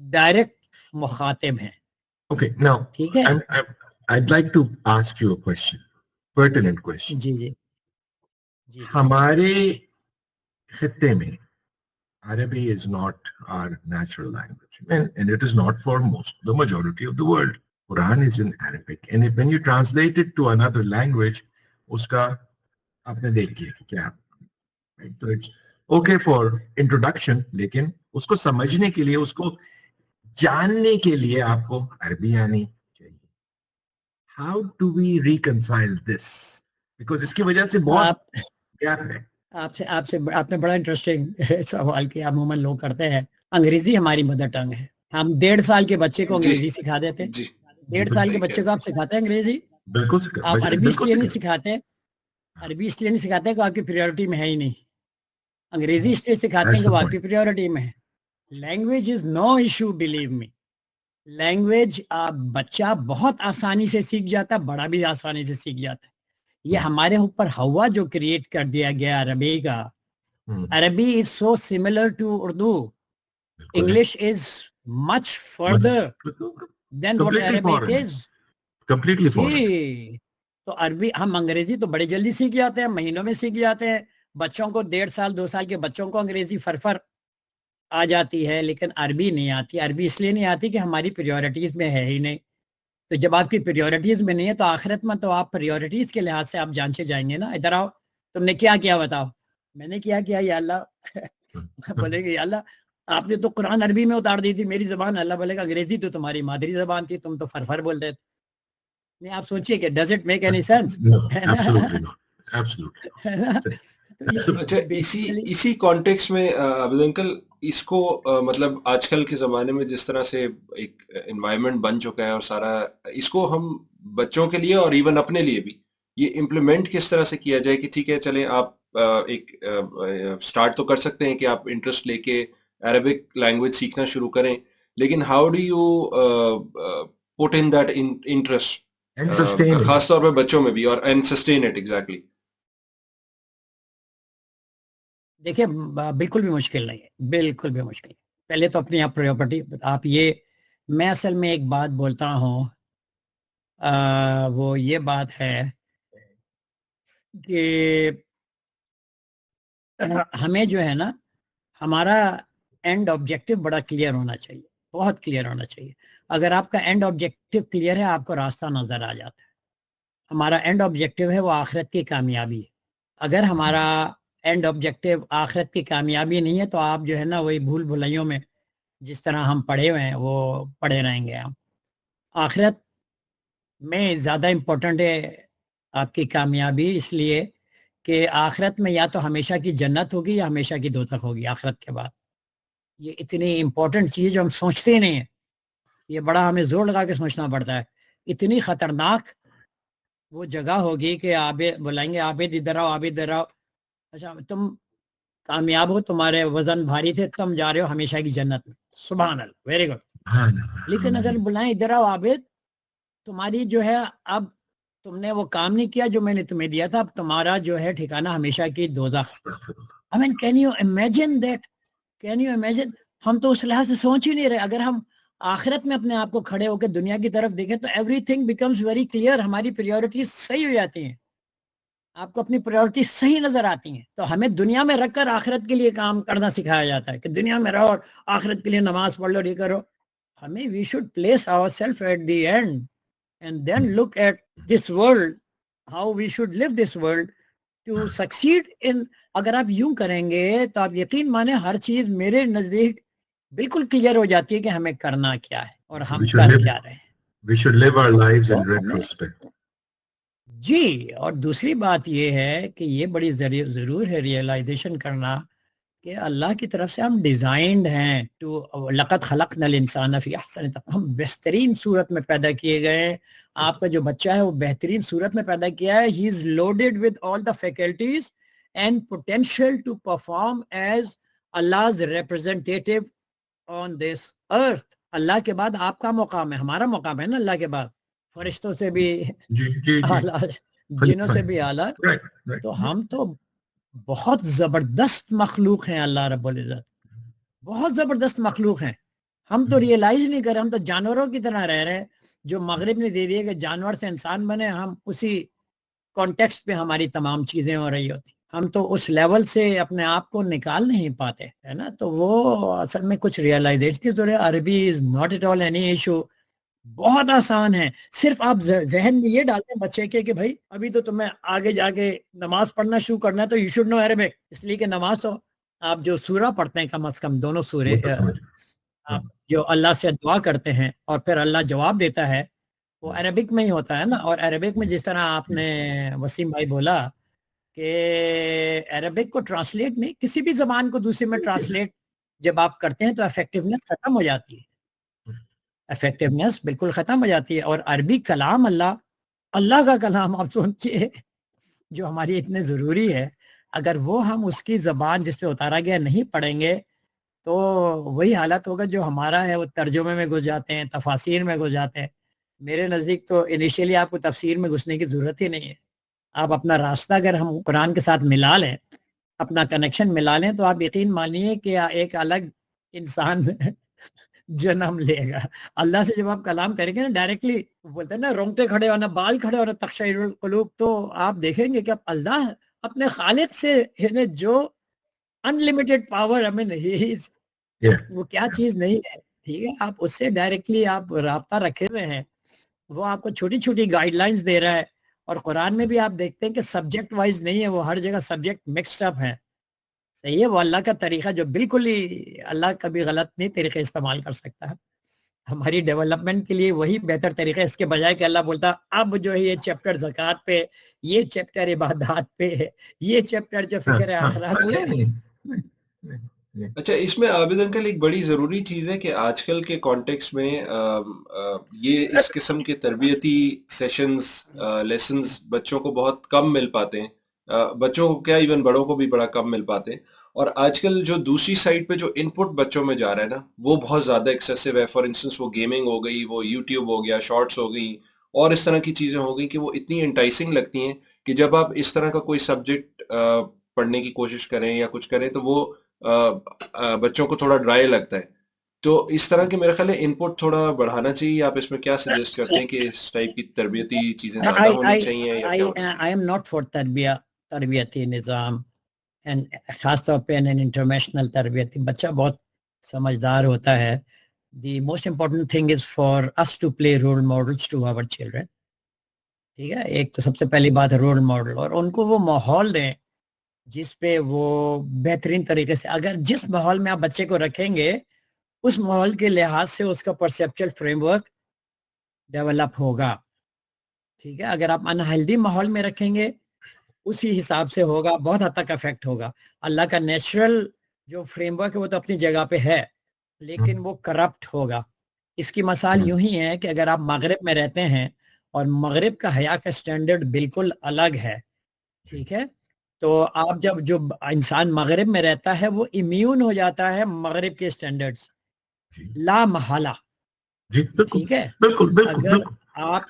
ڈائریکٹ مخاطب ہیں. Okay, now ٹھیک ہے. I'd like to ask you a question, pertinent question. جی جی جی. ہمارے خطے میں Arabic is not our natural language, and it is not for the majority of the world. Quran is in Arabic, and when you translate it to another language, uska aapne dekh liya ki kya, right? So it's okay for introduction, lekin usko samajhne ke liye, usko janne ke liye aapko Arabi aani chahiye. How do we reconcile this? Because iski wajah se bahut gap hai. آپ نے بڑا interesting سوال کیا. عموماً لوگ کرتے ہیں انگریزی ہماری مدر ٹنگ ہے, ہم 1.5 سال کے بچے کو انگریزی سکھا دیتے. 1.5 سال کے بچے کو آپ سکھاتے ہیں انگریزی؟ آپ عربی اس لیے نہیں سکھاتے, عربی اس لیے نہیں سکھاتے کہ آپ کی پریورٹی میں ہے ہی نہیں. انگریزی اس لیے سکھاتے ہیں کہ وہ آپ کی پریورٹی میں ہے. Language is no issue, believe me. Language بچہ بہت آسانی سے سیکھ جاتا ہے, بڑا بھی آسانی سے سیکھ جاتا ہے. یہ ہمارے اوپر ہوا جو کریٹ کر دیا گیا عربی کا. عربی is so similar to Urdu. English is much further than what Arabic is. completely foreign. تو عربی, ہم انگریزی تو بڑے جلدی سیکھ جاتے ہیں, مہینوں میں سیکھ جاتے ہیں. بچوں کو 1.5 سال 2 سال کے بچوں کو انگریزی فرفر آ جاتی ہے, لیکن عربی نہیں آتی. عربی اس لیے نہیں آتی کہ ہماری پریورٹیز میں ہے ہی نہیں. تو جب آپ کی پریورٹیز میں نہیں ہے تو آخرت میں تو آپ پریورٹیز کے لحاظ سے آپ جان سے جائیں گے نا. ادھر آؤ, تم نے کیا کیا بتاؤ. میں نے کیا کیا یا اللہ بولے گا یا اللہ آپ نے تو قرآن عربی میں اتار دی تھی, میری زبان. اللہ بولے گا انگریزی تو تمہاری مادری زبان تھی, تم تو فرفر بولتے تھے. نہیں, آپ سوچئے کہ does it make any sense? اچھا, اسی کانٹیکسٹ میں عبد انکل, اس کو مطلب آج کل کے زمانے میں جس طرح سے ایک انوائرمنٹ بن چکا ہے اور سارا, اس کو ہم بچوں کے لیے اور ایون اپنے لیے بھی یہ امپلیمنٹ کس طرح سے کیا جائے کہ ٹھیک ہے چلیں آپ ایک سٹارٹ تو کر سکتے ہیں کہ آپ انٹرسٹ لے کے عربک لینگویج سیکھنا شروع کریں, لیکن how do you put in that interest خاص طور پہ بچوں میں بھی, اور اینڈ سسٹین اٹ ایگزیکٹلی. دیکھیں بالکل بھی مشکل نہیں ہے, بالکل بھی مشکل نہیں. پہلے تو اپنی آپ پراپرٹی آپ یہ, میں اصل میں ایک بات بولتا ہوں, وہ یہ بات ہے کہ ہمیں جو ہے نا ہمارا اینڈ آبجیکٹو بڑا کلیئر ہونا چاہیے، بہت کلیئر ہونا چاہیے. اگر آپ کا اینڈ آبجیکٹو کلیئر ہے آپ کو راستہ نظر آ جاتا ہے. ہمارا اینڈ آبجیکٹو ہے وہ آخرت کی کامیابی ہے. اگر ہمارا اینڈ آبجیکٹو آخرت کی کامیابی نہیں ہے تو آپ جو ہے نا وہی بھول بھلائیوں میں جس طرح ہم پڑے ہوئے ہیں وہ پڑے رہیں گے. ہم آخرت میں زیادہ امپورٹنٹ ہے آپ کی کامیابی، اس لیے کہ آخرت میں یا تو ہمیشہ کی جنت ہوگی یا ہمیشہ کی دوزخ ہوگی آخرت کے بعد. یہ اتنی امپورٹنٹ چیز جو ہم سوچتے ہی نہیں ہیں، یہ بڑا ہمیں زور لگا کے سوچنا پڑتا ہے. اتنی خطرناک وہ جگہ ہوگی کہ آپ بلائیں گے عابد ادھر آؤ، عابد ادھر آؤ، اچھا تم کامیاب ہو، تمہارے وزن بھاری تھے، تم جا رہے ہو ہمیشہ کی جنت میں، سبحان اللہ، ویری گڈ. لیکن اگر بلائیں ادھر آؤ عابد، تمہاری جو ہے اب تم نے وہ کام نہیں کیا جو میں نے تمہیں دیا تھا، اب تمہارا جو ہے ٹھکانہ ہمیشہ کی دوزخ. I mean, can you imagine that? Can you imagine? ہم تو اس لحاظ سے سوچ ہی نہیں رہے. اگر ہم آخرت میں اپنے آپ کو کھڑے ہو کے دنیا کی طرف دیکھیں تو every thing becomes very clear. ہماری پریورٹیز صحیح ہو جاتی ہیں، آپ کو اپنی پریورٹیز صحیح نظر آتی ہیں. تو ہمیں دنیا میں رکھ کر آخرت کے لیے کام کرنا سکھایا جاتا ہے کہ دنیا میں رہو اور آخرت کے لیے نماز پڑھ لو، یہ کرو. ہمیں we should place our self at the end and then look at this world, how we should live this world to succeed in. اگر آپ یوں کریں گے تو آپ یقین مانیں ہر چیز میرے نزدیک بالکل کلیئر ہو جاتی ہے کہ ہمیں کرنا کیا ہے اور ہم کر کیا رہے ہیں. We should live our lives in retrospect. جی. اور دوسری بات یہ ہے کہ یہ بڑی ضرور ہے ریئلائزیشن کرنا کہ اللہ کی طرف سے ہم ڈیزائنڈ ہیں تو لقد خلقنا الانسان فی احسن تقویم. ہم بہترین صورت میں پیدا کیے گئے ہیں. آپ کا جو بچہ ہے وہ بہترین صورت میں پیدا کیا ہے. He is loaded with all the faculties and potential to perform as Allah's representative on this earth. اللہ کے بعد آپ کا مقام ہے، ہمارا مقام ہے نا اللہ کے بعد، فرشتوں سے بھی اعلیٰ، جنوں سے بھی اعلیٰ. تو ہم تو بہت زبردست مخلوق ہیں. اللہ رب العزت بہت زبردست مخلوق ہیں. ہم تو ریئلائز نہیں کر رہے، ہم تو جانوروں کی طرح رہ رہے ہیں. جو مغرب نے دے دیا کہ جانور سے انسان بنے، ہم اسی کانٹیکسٹ پہ ہماری تمام چیزیں ہو رہی ہوتی. ہم تو اس لیول سے اپنے آپ کو نکال نہیں پاتے ہے نا. تو وہ اصل میں کچھ ریئلائزیشن کی ضرورت ہے. عربی is not at all any issue, بہت آسان ہے. صرف آپ ذہن میں یہ ڈالتے ہیں بچے کے کہ بھائی ابھی تو تمہیں آگے جا کے نماز پڑھنا شروع کرنا ہے تو یو شوڈ نو عربک. اس لیے کہ نماز تو آپ جو سورہ پڑھتے ہیں کم از کم دونوں سورے، آپ جو اللہ سے دعا کرتے ہیں اور پھر اللہ جواب دیتا ہے وہ عربک میں ہی ہوتا ہے نا. اور عربک میں جس طرح آپ نے وسیم بھائی بولا کہ عربک کو ٹرانسلیٹ نہیں، کسی بھی زبان کو دوسرے میں ٹرانسلیٹ جب آپ کرتے ہیں تو افیکٹونیس ختم ہو جاتی ہے. افیکٹونیس بالکل ختم ہو جاتی ہے. اور عربی کلام اللہ کا کلام آپ سوچئے جو ہماری اتنے ضروری ہے، اگر وہ ہم اس کی زبان جس پہ اتارا گیا نہیں پڑھیں گے تو وہی حالت ہوگا جو ہمارا ہے. وہ ترجمے میں گھس جاتے ہیں، تفاسیر میں گھس جاتے ہیں. میرے نزدیک تو انیشیلی آپ کو تفسیر میں گھسنے کی ضرورت ہی نہیں ہے. آپ اپنا راستہ اگر ہم قرآن کے ساتھ ملا لیں، اپنا کنیکشن ملا لیں، تو آپ یقین مانیے کہ ایک الگ انسان جنم لے گا. اللہ سے جب آپ کلام کریں گے نا ڈائریکٹلی، بولتے ہیں نا رونگٹے کھڑے ہونا، بال کھڑے ہونا، تقشعر القلوب، تو آپ دیکھیں گے کہ اللہ اپنے خالق سے جو انلمیٹڈ پاور ہمیں نہیں، وہ کیا چیز نہیں ہے. ٹھیک ہے، آپ اس سے ڈائریکٹلی آپ رابطہ رکھے ہوئے ہیں. وہ آپ کو چھوٹی چھوٹی گائیڈ لائنز دے رہا ہے. اور قرآن میں بھی آپ دیکھتے ہیں کہ سبجیکٹ وائز نہیں ہے، وہ ہر جگہ سبجیکٹ مکسڈ اپ ہے. صحیح ہے، وہ اللہ کا طریقہ جو بالکل ہی اللہ کبھی غلط نہیں طریقے استعمال کر سکتا ہے. ہماری ڈیولپمنٹ کے لیے وہی بہتر طریقہ ہے، اس کے بجائے کہ اللہ بولتا اب جو ہے یہ چیپٹر زکوٰۃ پہ، یہ چیپٹر عبادات پہ ہے، یہ چیپٹر جو فکر ہے آخرت پہ. اچھا، اس میں عابد انکل ایک بڑی ضروری چیز ہے کہ آج کل کے کانٹیکس میں یہ اس قسم کے تربیتی سیشنز، لیسنز بچوں کو بہت کم مل پاتے ہیں. بچوں کو کیا، ایون بڑوں کو بھی بڑا کم مل پاتے ہیں. اور آج کل جو دوسری سائڈ پہ جو ان پٹ بچوں میں جا رہا ہے نا، وہ بہت زیادہ ایکسیسو ہے. فار انسٹنس وہ گیمنگ ہو گئی، وہ یوٹیوب ہو گیا، شارٹس ہو گئی، اور اس طرح کی چیزیں ہو گئی کہ وہ اتنی انٹائسنگ لگتی ہیں کہ جب آپ اس طرح کا کوئی سبجیکٹ پڑھنے کی کوشش کریں یا کچھ کریں تو وہ بچوں کو تھوڑا ڈرائی لگتا ہے. تو اس طرح کے میرے خیال ہے ان پٹ تھوڑا بڑھانا چاہیے. آپ اس میں کیا سجیسٹ کرتے ہیں کہ اس ٹائپ کی تربیتی چیزیں زیادہ ہونی چاہیے یا کیا ہونا؟ I am not for تربیتی نظام، خاص طور پہ انٹرنیشنل تربیتی. بچہ بہت سمجھدار ہوتا ہے. The most important thing is for us to play role models to our children. ٹھیک ہے، ایک تو سب سے پہلی بات ہے رول ماڈل، اور ان کو وہ ماحول دیں جس پہ وہ بہترین طریقے سے، اگر جس ماحول میں آپ بچے کو رکھیں گے اس ماحول کے لحاظ سے اس کا پرسیپچل فریم ورک ڈیولپ ہوگا. ٹھیک ہے، اگر آپ انہیلدی ماحول میں رکھیں گے اسی حساب سے ہوگا، بہت حد تک افیکٹ ہوگا. اللہ کا نیچرل جو فریم ورک ہے وہ تو اپنی جگہ پہ ہے، لیکن وہ کرپٹ ہوگا. اس کی مثال یوں ہی ہے کہ اگر آپ مغرب میں رہتے ہیں اور مغرب کا حیا کا سٹینڈرڈ بالکل الگ ہے، ٹھیک ہے، تو آپ جو انسان مغرب میں رہتا ہے وہ امیون ہو جاتا ہے مغرب کے سٹینڈرڈ سے لا محالہ. ٹھیک ہے، اگر آپ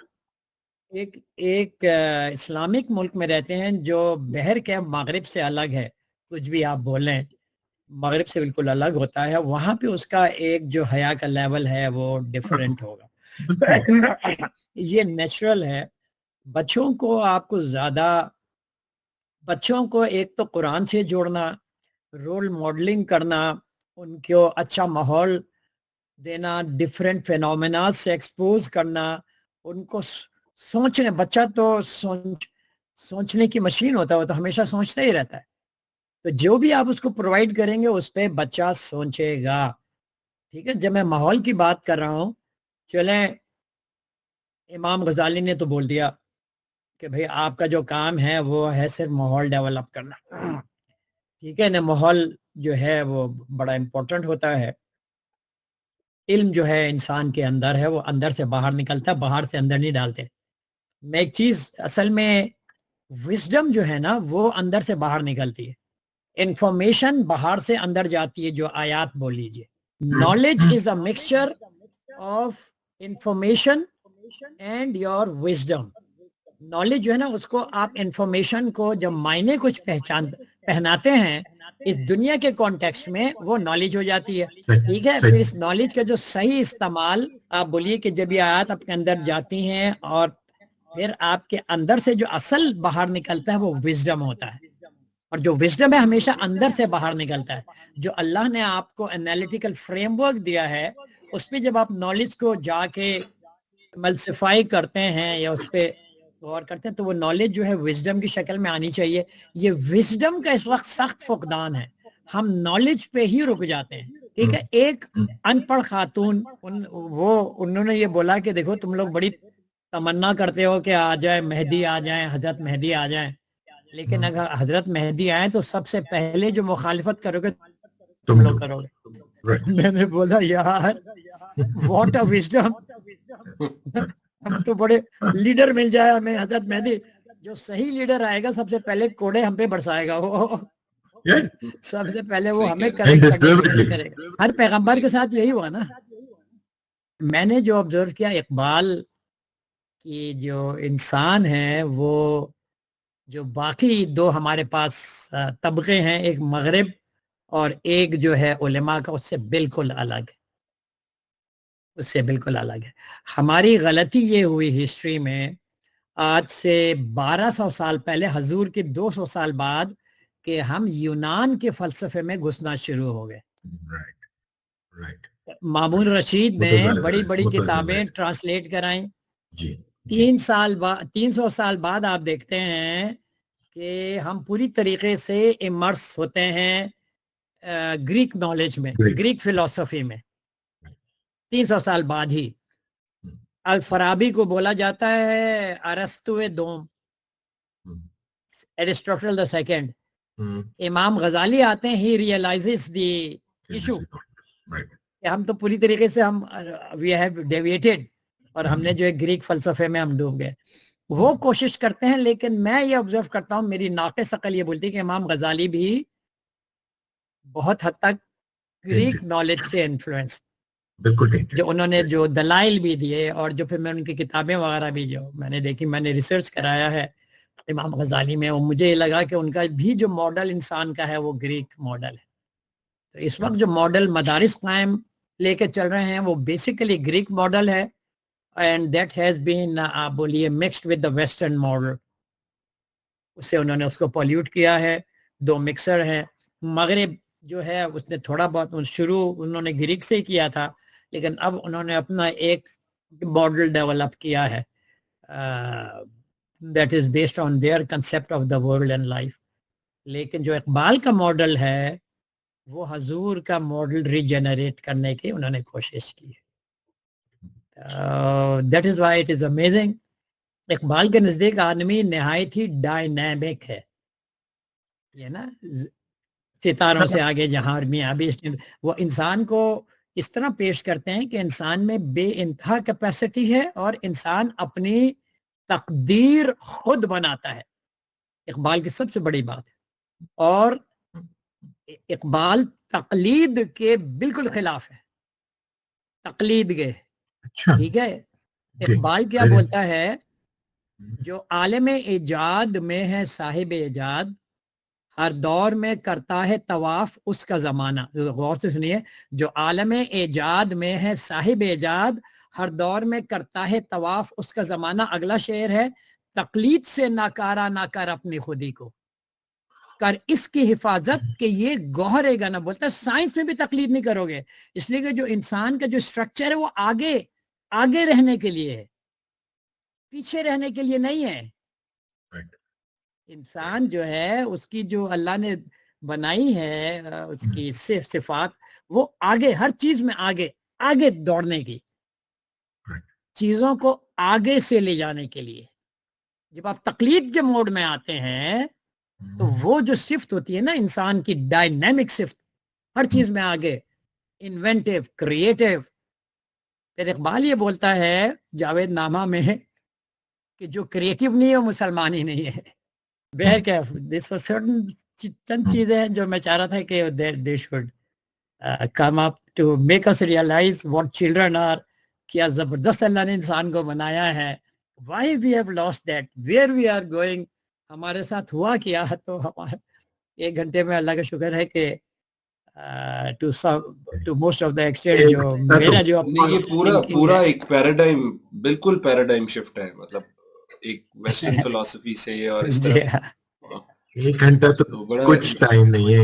ایک اسلامک ملک میں رہتے ہیں جو بحر کے مغرب سے الگ ہے، کچھ بھی آپ بولیں مغرب سے بالکل الگ ہوتا ہے، وہاں پہ اس کا ایک جو حیا کا لیول ہے وہ ڈیفرنٹ ہوگا. یہ نیچرل ہے. بچوں کو آپ کو زیادہ، بچوں کو ایک تو قرآن سے جوڑنا، رول ماڈلنگ کرنا، ان کو اچھا ماحول دینا، ڈیفرنٹ فینومینا سے ایکسپوز کرنا، ان کو سوچنے. بچہ تو سوچنے کی مشین ہوتا ہے، وہ تو ہمیشہ سوچتا ہی رہتا ہے. تو جو بھی آپ اس کو پرووائڈ کریں گے اس پہ بچہ سوچے گا. ٹھیک ہے، جب میں ماحول کی بات کر رہا ہوں، چلیں امام غزالی نے تو بول دیا کہ بھئی آپ کا جو کام ہے وہ ہے صرف ماحول ڈیولپ کرنا. ٹھیک ہے نا، ماحول جو ہے وہ بڑا امپورٹنٹ ہوتا ہے. علم جو ہے انسان کے اندر ہے، وہ اندر سے باہر نکلتا ہے، باہر سے اندر نہیں ڈالتے. میں ایک چیز، اصل میں وزڈم جو ہے نا وہ اندر سے باہر نکلتی ہے. انفارمیشن باہر سے اندر جاتی ہے، جو آیات بول لیجئے. Knowledge is a mixture of information and your wisdom. Knowledge جو ہے نا اس کو آپ انفارمیشن کو جب معنی کچھ پہناتے ہیں اس دنیا کے کانٹیکسٹ میں، وہ نالج ہو جاتی ہے. ٹھیک ہے، پھر اس نالج کا جو صحیح استعمال، آپ بولیے کہ جب یہ آیات آپ کے اندر جاتی ہیں اور پھر آپ کے اندر سے جو اصل باہر نکلتا ہے وہ وزڈم ہوتا ہے. اور جو وزڈم ہے ہمیشہ اندر سے باہر نکلتا ہے. جو اللہ نے آپ کو انالیٹیکل فریم ورک دیا ہے اس پہ جب آپ نالج کو جا کے ملسیفائی کرتے ہیں یا اس پہ غور کرتے ہیں تو وہ نالج جو ہے وزڈم کی شکل میں آنی چاہیے. یہ وزڈم کا اس وقت سخت فقدان ہے، ہم نالج پہ ہی رک جاتے ہیں. ٹھیک ہے، ایک ان پڑھ خاتون انہوں نے یہ بولا کہ دیکھو تم لوگ بڑی تمنا کرتے ہو کہ آ جائے مہدی، آ جائیں حضرت مہدی آ جائیں، لیکن اگر حضرت مہدی آئے تو سب سے پہلے جو مخالفت کرو گے تم لوگ کرو گے. میں نے بولا یار واٹ اے وزڈم، ہم تو بڑے لیڈر مل جائے ہمیں حضرت مہدی، جو صحیح لیڈر آئے گا سب سے پہلے کوڑے ہم پہ برسائے گا، وہ سب سے پہلے وہ ہمیں کریکٹ کرنے کی کوشش کرے گا. ہر پیغمبر کے ساتھ یہی ہوا نا. میں نے جو آبزرو کیا، اقبال کی جو انسان ہے وہ جو باقی دو ہمارے پاس طبقے ہیں، ایک مغرب اور ایک جو ہے علماء کا، اس سے بالکل الگ ہے، اس سے بالکل الگ ہے. ہماری غلطی یہ ہوئی ہسٹری میں آج سے 1200 سال پہلے، حضور کے 200 سال بعد، کہ ہم یونان کے فلسفے میں گھسنا شروع ہو گئے. مامون رشید نے بڑی بڑی کتابیں ٹرانسلیٹ کرائیں. 300 سال بعد آپ دیکھتے ہیں کہ ہم پوری طریقے سے امرس ہوتے ہیں گریک نالج میں، گریک فلسفی میں. 300 سال بعد ہی الفارابی کو بولا جاتا ہے ارسطو دوم، ایرسٹوٹل the second. امام غزالی آتے ہیں، ہی ریئلائزز دی ایشو کہ ہم تو پوری طریقے سے وی ہیو ڈیویٹڈ، اور ہم نے جو ہے گریک فلسفے میں ہم ڈوب گئے. وہ کوشش کرتے ہیں، لیکن میں یہ آبزرو کرتا ہوں، میری ناقص عقل یہ بولتی ہے کہ امام غزالی بھی بہت حد تک گریک نالج سے انفلوئنس، جو انہوں نے جو دلائل بھی دیے اور جو پھر میں ان کی کتابیں وغیرہ بھی جو میں نے دیکھی، میں نے ریسرچ کرایا ہے امام غزالی میں، اور مجھے یہ لگا کہ ان کا بھی جو ماڈل انسان کا ہے وہ گریک ماڈل ہے. تو اس وقت جو ماڈل مدارس قائم لے کے چل رہے ہیں وہ بیسیکلی گریک ماڈل ہے اینڈ دیٹ ہیز بین آپ بولیے mixed with the western model. اس سے انہوں نے اس کو پولیوٹ کیا ہے. 2 مکسر ہے. مغرب جو ہے اس نے تھوڑا بہت شروع انہوں نے گریک سے ہی کیا تھا لیکن اب انہوں نے اپنا ایک ماڈل ڈیولپ کیا ہے that is based on their concept of the world and life. لیکن جو اقبال کا ماڈل ہے وہ حضور کا ماڈل ریجنریٹ کرنے کی انہوں نے کوشش کی ہے. That is why it is amazing. Iqbal کے نزدیک آدمی نہایت ہی ڈائنامک ہے. یہ نا ستاروں سے آگے جہاں میاں بھی وہ انسان کو اس طرح پیش کرتے ہیں کہ انسان میں بے انتہا کیپیسٹی ہے اور انسان اپنی تقدیر خود بناتا ہے. اقبال کی سب سے بڑی بات ہے. اور اقبال تقلید کے بالکل خلاف ہے. تقلید کے ٹھیک ہے. اقبال کیا بولتا ہے؟ جو عالم ایجاد میں ہے صاحب ایجاد ہر دور میں کرتا ہے طواف اس کا زمانہ. غور سے سنیے. جو عالم ایجاد میں ہے صاحب ایجاد ہر دور میں کرتا ہے طواف اس کا زمانہ. اگلا شعر ہے تقلید سے ناکارہ نہ کر اپنی خودی کو کر اس کی حفاظت کہ یہ گوہر گا نہ. بولتا ہے سائنس میں بھی تقلید نہیں کرو گے اس لیے کہ جو انسان کا جو سٹرکچر ہے وہ آگے رہنے کے لیے ہے پیچھے رہنے کے لیے نہیں ہے. انسان جو ہے اس کی جو اللہ نے بنائی ہے اس کی صفات وہ آگے ہر چیز میں آگے دوڑنے کی چیزوں کو آگے سے لے جانے کے لیے. جب آپ تقلید کے موڈ میں آتے ہیں تو وہ جو صفت ہوتی ہے نا انسان کی ڈائنامک صفت ہر چیز میں آگے انوینٹیو کریٹیو. پھر اقبال یہ بولتا ہے جاوید نامہ میں کہ جو کریٹیو نہیں ہے وہ مسلمان ہی نہیں ہے. چند چیزیں ہیں جو میں چاہ رہا تھا کہ they should come up to make us realize what children are. کیا زبردست اللہ نے انسان کو بنایا ہے. why we have lost that, where we are going. ہمارے ساتھ ہوا کیا تو ہمارا 1 گھنٹے میں اللہ کا شکر ہے کہ to most of the extent جو میرا جو یہ پورا ایک پیراڈائم بالکل پیراڈائم شفٹ ہے. مطلب ایک ویسٹرن فلسفی سے اور اس طرح 1 گھنٹہ تو کچھ ٹائم نہیں ہے.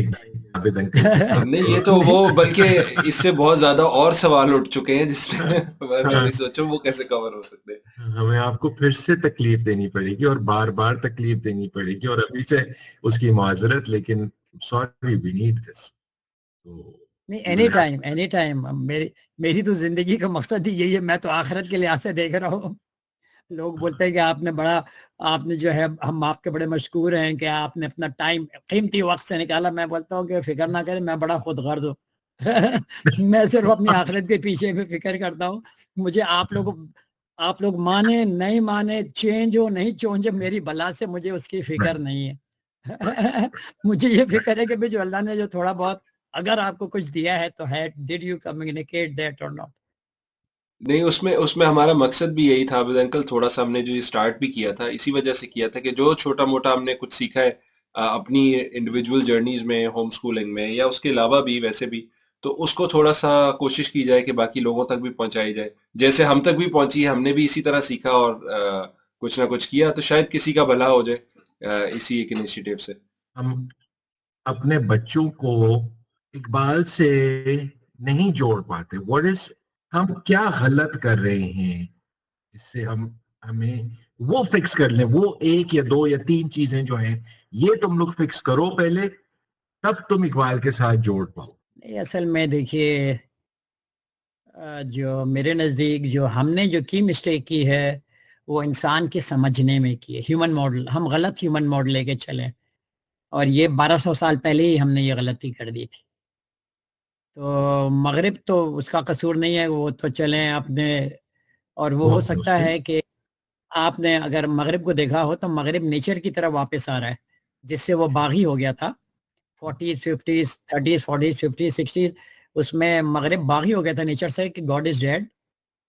نہیں یہ تو وہ بلکہ اس سے بہت زیادہ اور سوال اٹھ چکے ہیں جس میں میں بھی سوچوں وہ کیسے کور ہو سکتے ہیں. ہمیں آپ کو پھر سے تکلیف دینی پڑے گی اور بار بار تکلیف دینی پڑے گی اور ابھی سے اس کی معذرت. لیکن سوری وی نیڈ دس. نہیں اینی ٹائم میری تو زندگی کا مقصد ہی یہی ہے. میں تو آخرت کے لحاظ سے دیکھ رہا ہوں. لوگ بولتے ہیں کہ آپ نے جو ہے ہم آپ کے بڑے مشکور ہیں کہ آپ نے اپنا ٹائم قیمتی وقت سے نکالا. میں بولتا ہوں کہ فکر نہ کریں میں بڑا خود غرض ہوں. میں صرف اپنی آخرت کے پیچھے میں فکر کرتا ہوں. مجھے آپ لوگ مانے نہیں مانے چینج ہو نہیں چینج ہو میری بلا سے مجھے اس کی فکر نہیں ہے. مجھے یہ فکر ہے کہ جو اللہ نے جو تھوڑا بہت اگر آپ کو کچھ دیا ہے تو ہے ڈیڈ یو کمیونیکیٹ دیٹ اور ناٹ. نہیں اس میں ہمارا مقصد بھی یہی تھا عابد انکل. تھوڑا سا ہم نے جو یہ سٹارٹ بھی کیا تھا اسی وجہ سے کیا تھا کہ جو چھوٹا موٹا ہم نے کچھ سیکھا ہے اپنی انڈیویجول جرنیز میں ہوم سکولنگ میں یا اس کے علاوہ بھی ویسے بھی تو اس کو تھوڑا سا کوشش کی جائے کہ باقی لوگوں تک بھی پہنچائی جائے. جیسے ہم تک بھی پہنچی ہے ہم نے بھی اسی طرح سیکھا اور کچھ نہ کچھ کیا تو شاید کسی کا بھلا ہو جائے اسی ایک انیشیٹو سے. ہم اپنے بچوں کو اقبال سے نہیں جوڑ پاتے. ہم کیا غلط کر رہے ہیں جس سے ہمیں وہ فکس کر لیں. وہ 1 یا 2 یا 3 چیزیں جو ہیں یہ تم لوگ فکس کرو پہلے تب تم اقبال کے ساتھ جوڑ پاؤ. اصل میں دیکھیے جو میرے نزدیک جو ہم نے جو کی مسٹیک کی ہے وہ انسان کے سمجھنے میں کی ہے. ہیومن ماڈل ہم غلط ہیومن ماڈل لے کے چلیں اور یہ 1200 سال پہلے ہی ہم نے یہ غلطی کر دی تھی. تو مغرب تو اس کا قصور نہیں ہے وہ تو چلیں اپنے. اور وہ ہو سکتا ہے کہ آپ نے اگر مغرب کو دیکھا ہو تو مغرب نیچر کی طرف واپس آ رہا ہے جس سے وہ باغی ہو گیا تھا 40s 50s 30s 40s 50s 60s. اس میں مغرب باغی ہو گیا تھا نیچر سے کہ گاڈ از ڈیڈ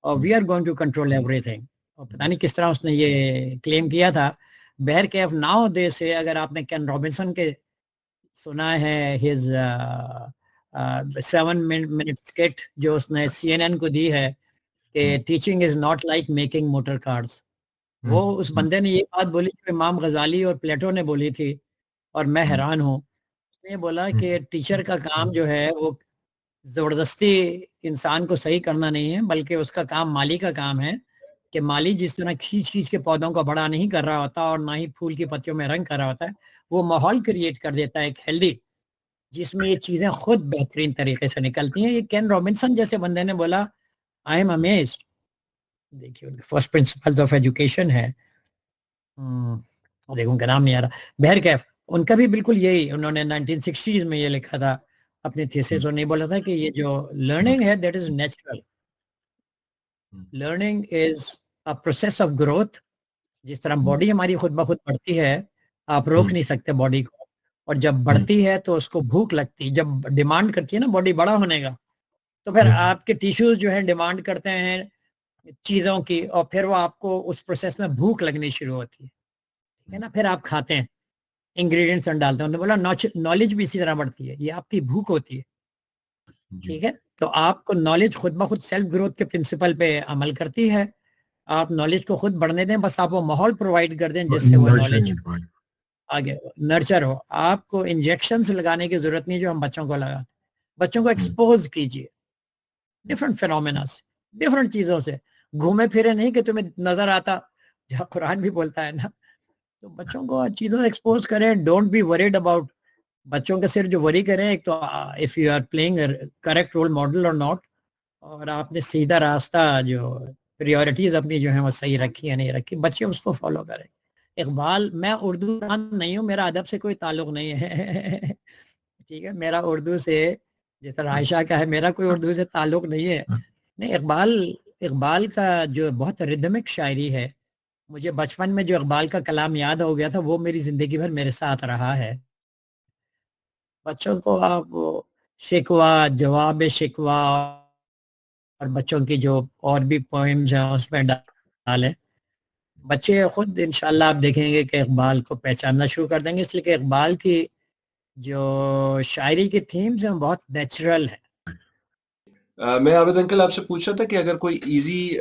اور we are going to control everything. اور پتہ نہیں کس طرح اس نے یہ کلیم کیا تھا. بہر کیف ناؤ دے سے اگر آپ نے کین رابنسن کے سنا ہے ہز 7 minute skit جو اس نے CNN کو دی ہے کہ teaching is not like making motor cars. وہ اس بندے نے یہ بات بولی جو امام غزالی اور پلیٹو نے بولی تھی, اور میں حیران ہوں. اس نے بولا کہ ٹیچر کا کام جو ہے وہ زبردستی انسان کو صحیح کرنا نہیں ہے, بلکہ اس کا کام مالی کا کام ہے کہ مالی جس طرح کھینچ کے پودوں کو بڑا نہیں کر رہا ہوتا اور نہ ہی پھول کی پتیوں میں رنگ کر رہا ہوتا ہے, وہ ماحول کریٹ کر دیتا ہے ایک ہیلدی, جس میں یہ چیزیں خود بہترین طریقے سے نکلتی ہیں. یہ کین رابنسن جیسے بندے نے بولا آئی ایم امیزڈ. دیکھیے ان کے فرسٹ پرنسپلز آف ایجوکیشن ہے, دیکھو ان کا نام نہیں آ رہا, بہرکیف ان کا بھی بالکل یہی, انہوں نے 1960s میں یہ لکھا تھا اپنی تھیسس, اور نہیں بولا تھا کہ یہ جو لرننگ ہے that is natural, learning is a process of growth. جس طرح باڈی ہماری خود بخود بڑھتی ہے, آپ روک نہیں سکتے باڈی کو, اور جب بڑھتی ہے تو اس کو بھوک لگتی ہے, جب ڈیمانڈ کرتی ہے نا باڈی بڑا ہونے کا, تو پھر آپ کے ٹیشوز جو ہیں ڈیمانڈ کرتے ہیں چیزوں کی, اور پھر وہ آپ کو اس پروسیس میں بھوک لگنی شروع ہوتی ہے, ٹھیک ہے نا, پھر آپ کھاتے ہیں انگریڈینٹس ڈالتے ہیں. انہوں نے بولا نالج بھی اسی طرح بڑھتی ہے, یہ آپ کی بھوک ہوتی ہے, ٹھیک ہے. تو آپ کو نالج خود بخود سیلف گروتھ کے پرنسپل پہ عمل کرتی ہے. آپ نالج کو خود بڑھنے دیں, بس آپ وہ ماحول پرووائڈ کر دیں جس سے وہ نالج آگے نرچر ہو. آپ کو انجیکشنز لگانے کی ضرورت نہیں جو ہم بچوں کو لگاتے, بچوں کو ایکسپوز کیجیے ڈفرنٹ فینومینا سے, ڈفرنٹ چیزوں سے, گھومے پھرے نہیں کہ تمہیں نظر آتا, جہاں قرآن بھی بولتا ہے نا, تو بچوں کو چیزوں ایکسپوز کریں. ڈونٹ بی وریڈ اباؤٹ, بچوں کے صرف جو وری کریں ایک تو if you are playing correct role model اور ناٹ, اور آپ نے سیدھا راستہ جو پریورٹیز اپنی جو ہیں وہ صحیح رکھی یا نہیں رکھی, بچے اس کو فالو کریں. اقبال, میں اردو نہیں ہوں, میرا ادب سے کوئی تعلق نہیں ہے, ٹھیک ہے, میرا اردو سے جس طرح عائشہ کا ہے میرا کوئی اردو سے تعلق نہیں ہے. نہیں, اقبال کا جو بہت ریدمک شاعری ہے, مجھے بچپن میں جو اقبال کا کلام یاد ہو گیا تھا وہ میری زندگی بھر میرے ساتھ رہا ہے. بچوں کو آپ شکوہ, جواب شکوہ اور بچوں کی جو اور بھی پوئمز ہیں اس میں ڈالیں, بچے خود انشاءاللہ آپ دیکھیں گے کہ اقبال کو پہچاننا شروع کر دیں گے, اس لیے کہ اقبال کی جو شاعری کی تھیمز ہیں بہت نیچرل ہیں. میں عابد انکل آپ سے پوچھ رہا تھا کہ اگر کوئی ایزی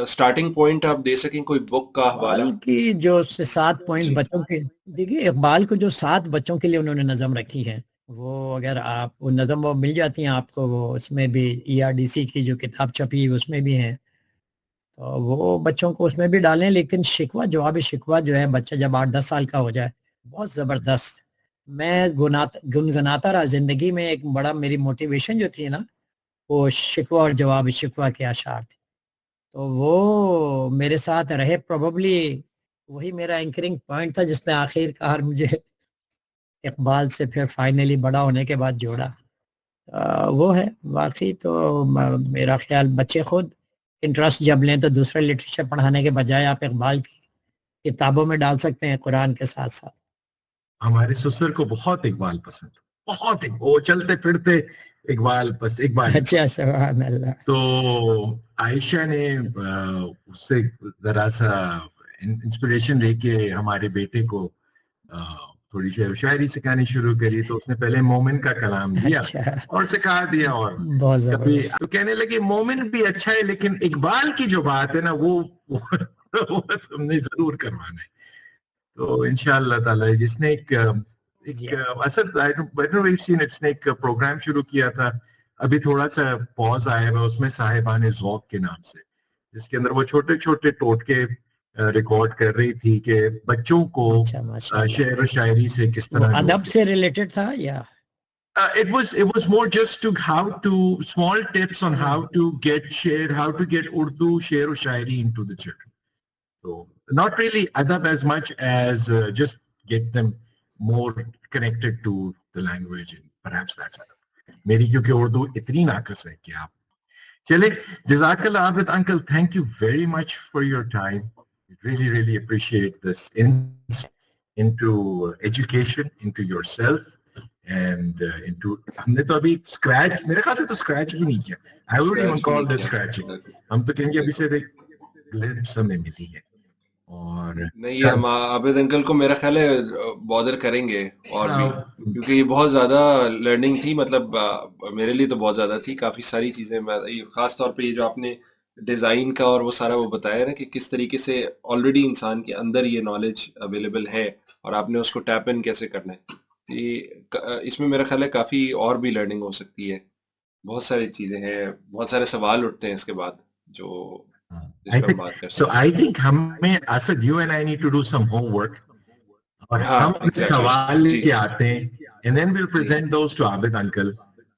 سٹارٹنگ پوائنٹ آپ دے سکیں, کوئی بک کا حوالہ. اقبال کی جو 7 پوائنٹس بچوں کے, دیکھیے اقبال کو جو 7 بچوں کے لیے انہوں نے نظم رکھی ہے, وہ اگر آپ وہ نظم وہ مل جاتی ہیں آپ کو, وہ اس میں بھی ERDC کی جو کتاب چھپی اس میں بھی ہیں, تو وہ بچوں کو اس میں بھی ڈالیں. لیکن شکوہ جواب شکوہ جو ہے, بچہ جب 8-10 سال کا ہو جائے, بہت زبردست. میں گنگناتا رہا زندگی میں, ایک بڑا میری موٹیویشن جو تھی نا وہ شکوہ اور جواب شکوہ کے اشعار تھے, تو وہ میرے ساتھ رہے. پروبیبلی وہی میرا اینکرنگ پوائنٹ تھا جس نے آخر کار مجھے اقبال سے پھر فائنلی بڑا ہونے کے بعد جوڑا. وہ ہے باقی تو میرا خیال بچے خود انٹرسٹ جب لیں تو دوسرے لٹریچر پڑھانے کے بجائے آپ اقبال کی کتابوں میں ڈال سکتے ہیں قرآن کے ساتھ ساتھ. ہمارے سسر کو بہت اقبال پسند, بہت, وہ چلتے پھرتے اقبال اقبال. اچھا, سبحان اللہ. تو عائشہ نے اس سے ذرا سا انسپریشن لے کے ہمارے بیٹے کو تھوڑی شعر و شاعری سکھانی شروع کری. تو اس نے پہلے مومن کا کلام دیا اور سکھا دیا, اور کبھی تو کہنے لگے مومن بھی اچھا ہے لیکن اقبال کی جو بات ہے نا وہ تم نے ضرور کروانا ہے. تو انشاءاللہ تعالی جس نے ایک پروگرام شروع کیا تھا, ابھی تھوڑا سا پوز آیا ہے اس میں, صاحبان ذوق کے نام سے, جس کے اندر وہ چھوٹے چھوٹے ٹوٹکے ریکارڈ کر رہی تھی کہ بچوں کو شعر و شاعری سے کس طرح ادب سے ریلیٹڈ تھا, یا it was more just to how to small tips on how to get Urdu شعر و شاعری into the children. So not really adab as much as just get them more connected to the language, and perhaps that's adab. میری کیونکہ اردو اتنی ناقص ہے کہ آپ چلے. جزاک اللہ عابد uncle, thank you very much for your time. Really appreciate this into education, into yourself and into ہم نے تو ابھی اسکریچ, میرے خیال سے تو اسکریچ بھی نہیں کیا. I wouldn't even call this scratching. ہم تو کہیں گے ابھی سے ایک گلپس ہمیں ملی ہے. اور نہیں ہم عابد انکل کو میرا خیال ہے بادر کریں گے اور بھی، کیونکہ یہ بہت زیادہ لرننگ تھی، مطلب میرے لیے تو بہت زیادہ تھی، کافی ساری چیزیں، خاص طور پہ یہ جو آپ نے ڈیزائن کا اور وہ سارا وہ بتایا نا کہ کس طریقے سے آلریڈی انسان کے اندر یہ نالج اویلیبل ہے اور آپ نے اس کو ٹیپ ان کیسے کرنا ہے، اس میں میرا خیال ہے کافی اور بھی لرننگ ہو سکتی ہے، بہت ساری چیزیں ہیں، بہت سارے سوال اٹھتے ہیں اس کے بعد جو اس پہ ہم بات کر سکتے ہیں. So I think ہمیں Asad, you and I need to do some homework اور ہم سوال لے کے آتے ہیں and then we'll present those to Abid uncle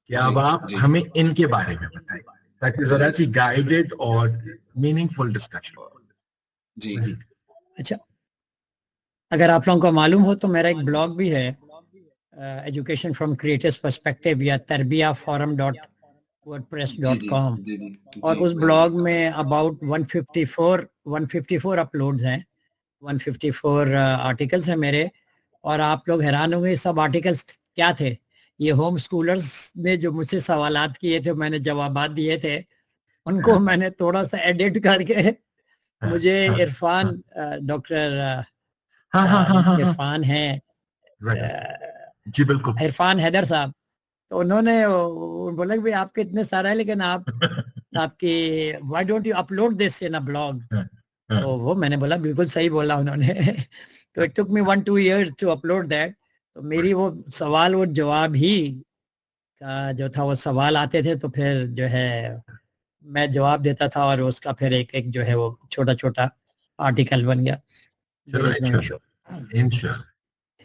کہ اب آپ ہمیں ان کے بارے میں بتائیں تاکہ ذرا سی گائیڈڈ اور میننگفل ڈسکشن. جی اچھا، اگر آپ لوگوں کو معلوم ہو تو میرا ایک بلاگ بھی ہے ایجوکیشن فرام کریٹرز پرسپیکٹیو یا tarbiya.forum.wordpress.com، اور اس بلاگ میں اباؤٹ 154 اپلوڈز ہیں، 154 آرٹیکلز ہیں میرے، اور آپ لوگ حیران ہوں گے سب آرٹیکلز کیا تھے. یہ ہوم اسکولرز نے جو مجھ سے سوالات کیے تھے، میں نے جوابات دیے تھے، ان کو میں نے تھوڑا سا ایڈٹ کر کے مجھے عرفان ڈاکٹر عرفان ہیں جی بالکل عرفان حیدر صاحب، تو انہوں نے بولا کہ آپ کے اتنے سارے ہیں لیکن آپ کی why don't you upload this in a blog, تو وہ میں نے بولا بالکل صحیح بولا انہوں نے. تو it took me 1-2 years to upload that. تو میری وہ سوال اور جواب ہی کا جو تھا، وہ سوال آتے تھے تو پھر جو ہے میں جواب دیتا تھا اور اس کا پھر ایک جو ہے وہ چھوٹا چھوٹا آرٹیکل بن گیا.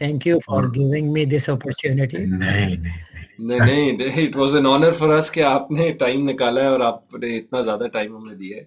Thank you for giving me this opportunity. نہیں it was an honour for us کہ آپ نے ٹائم نکالا ہے اور آپ نے اتنا زیادہ ٹائم ہمیں دیا ہے.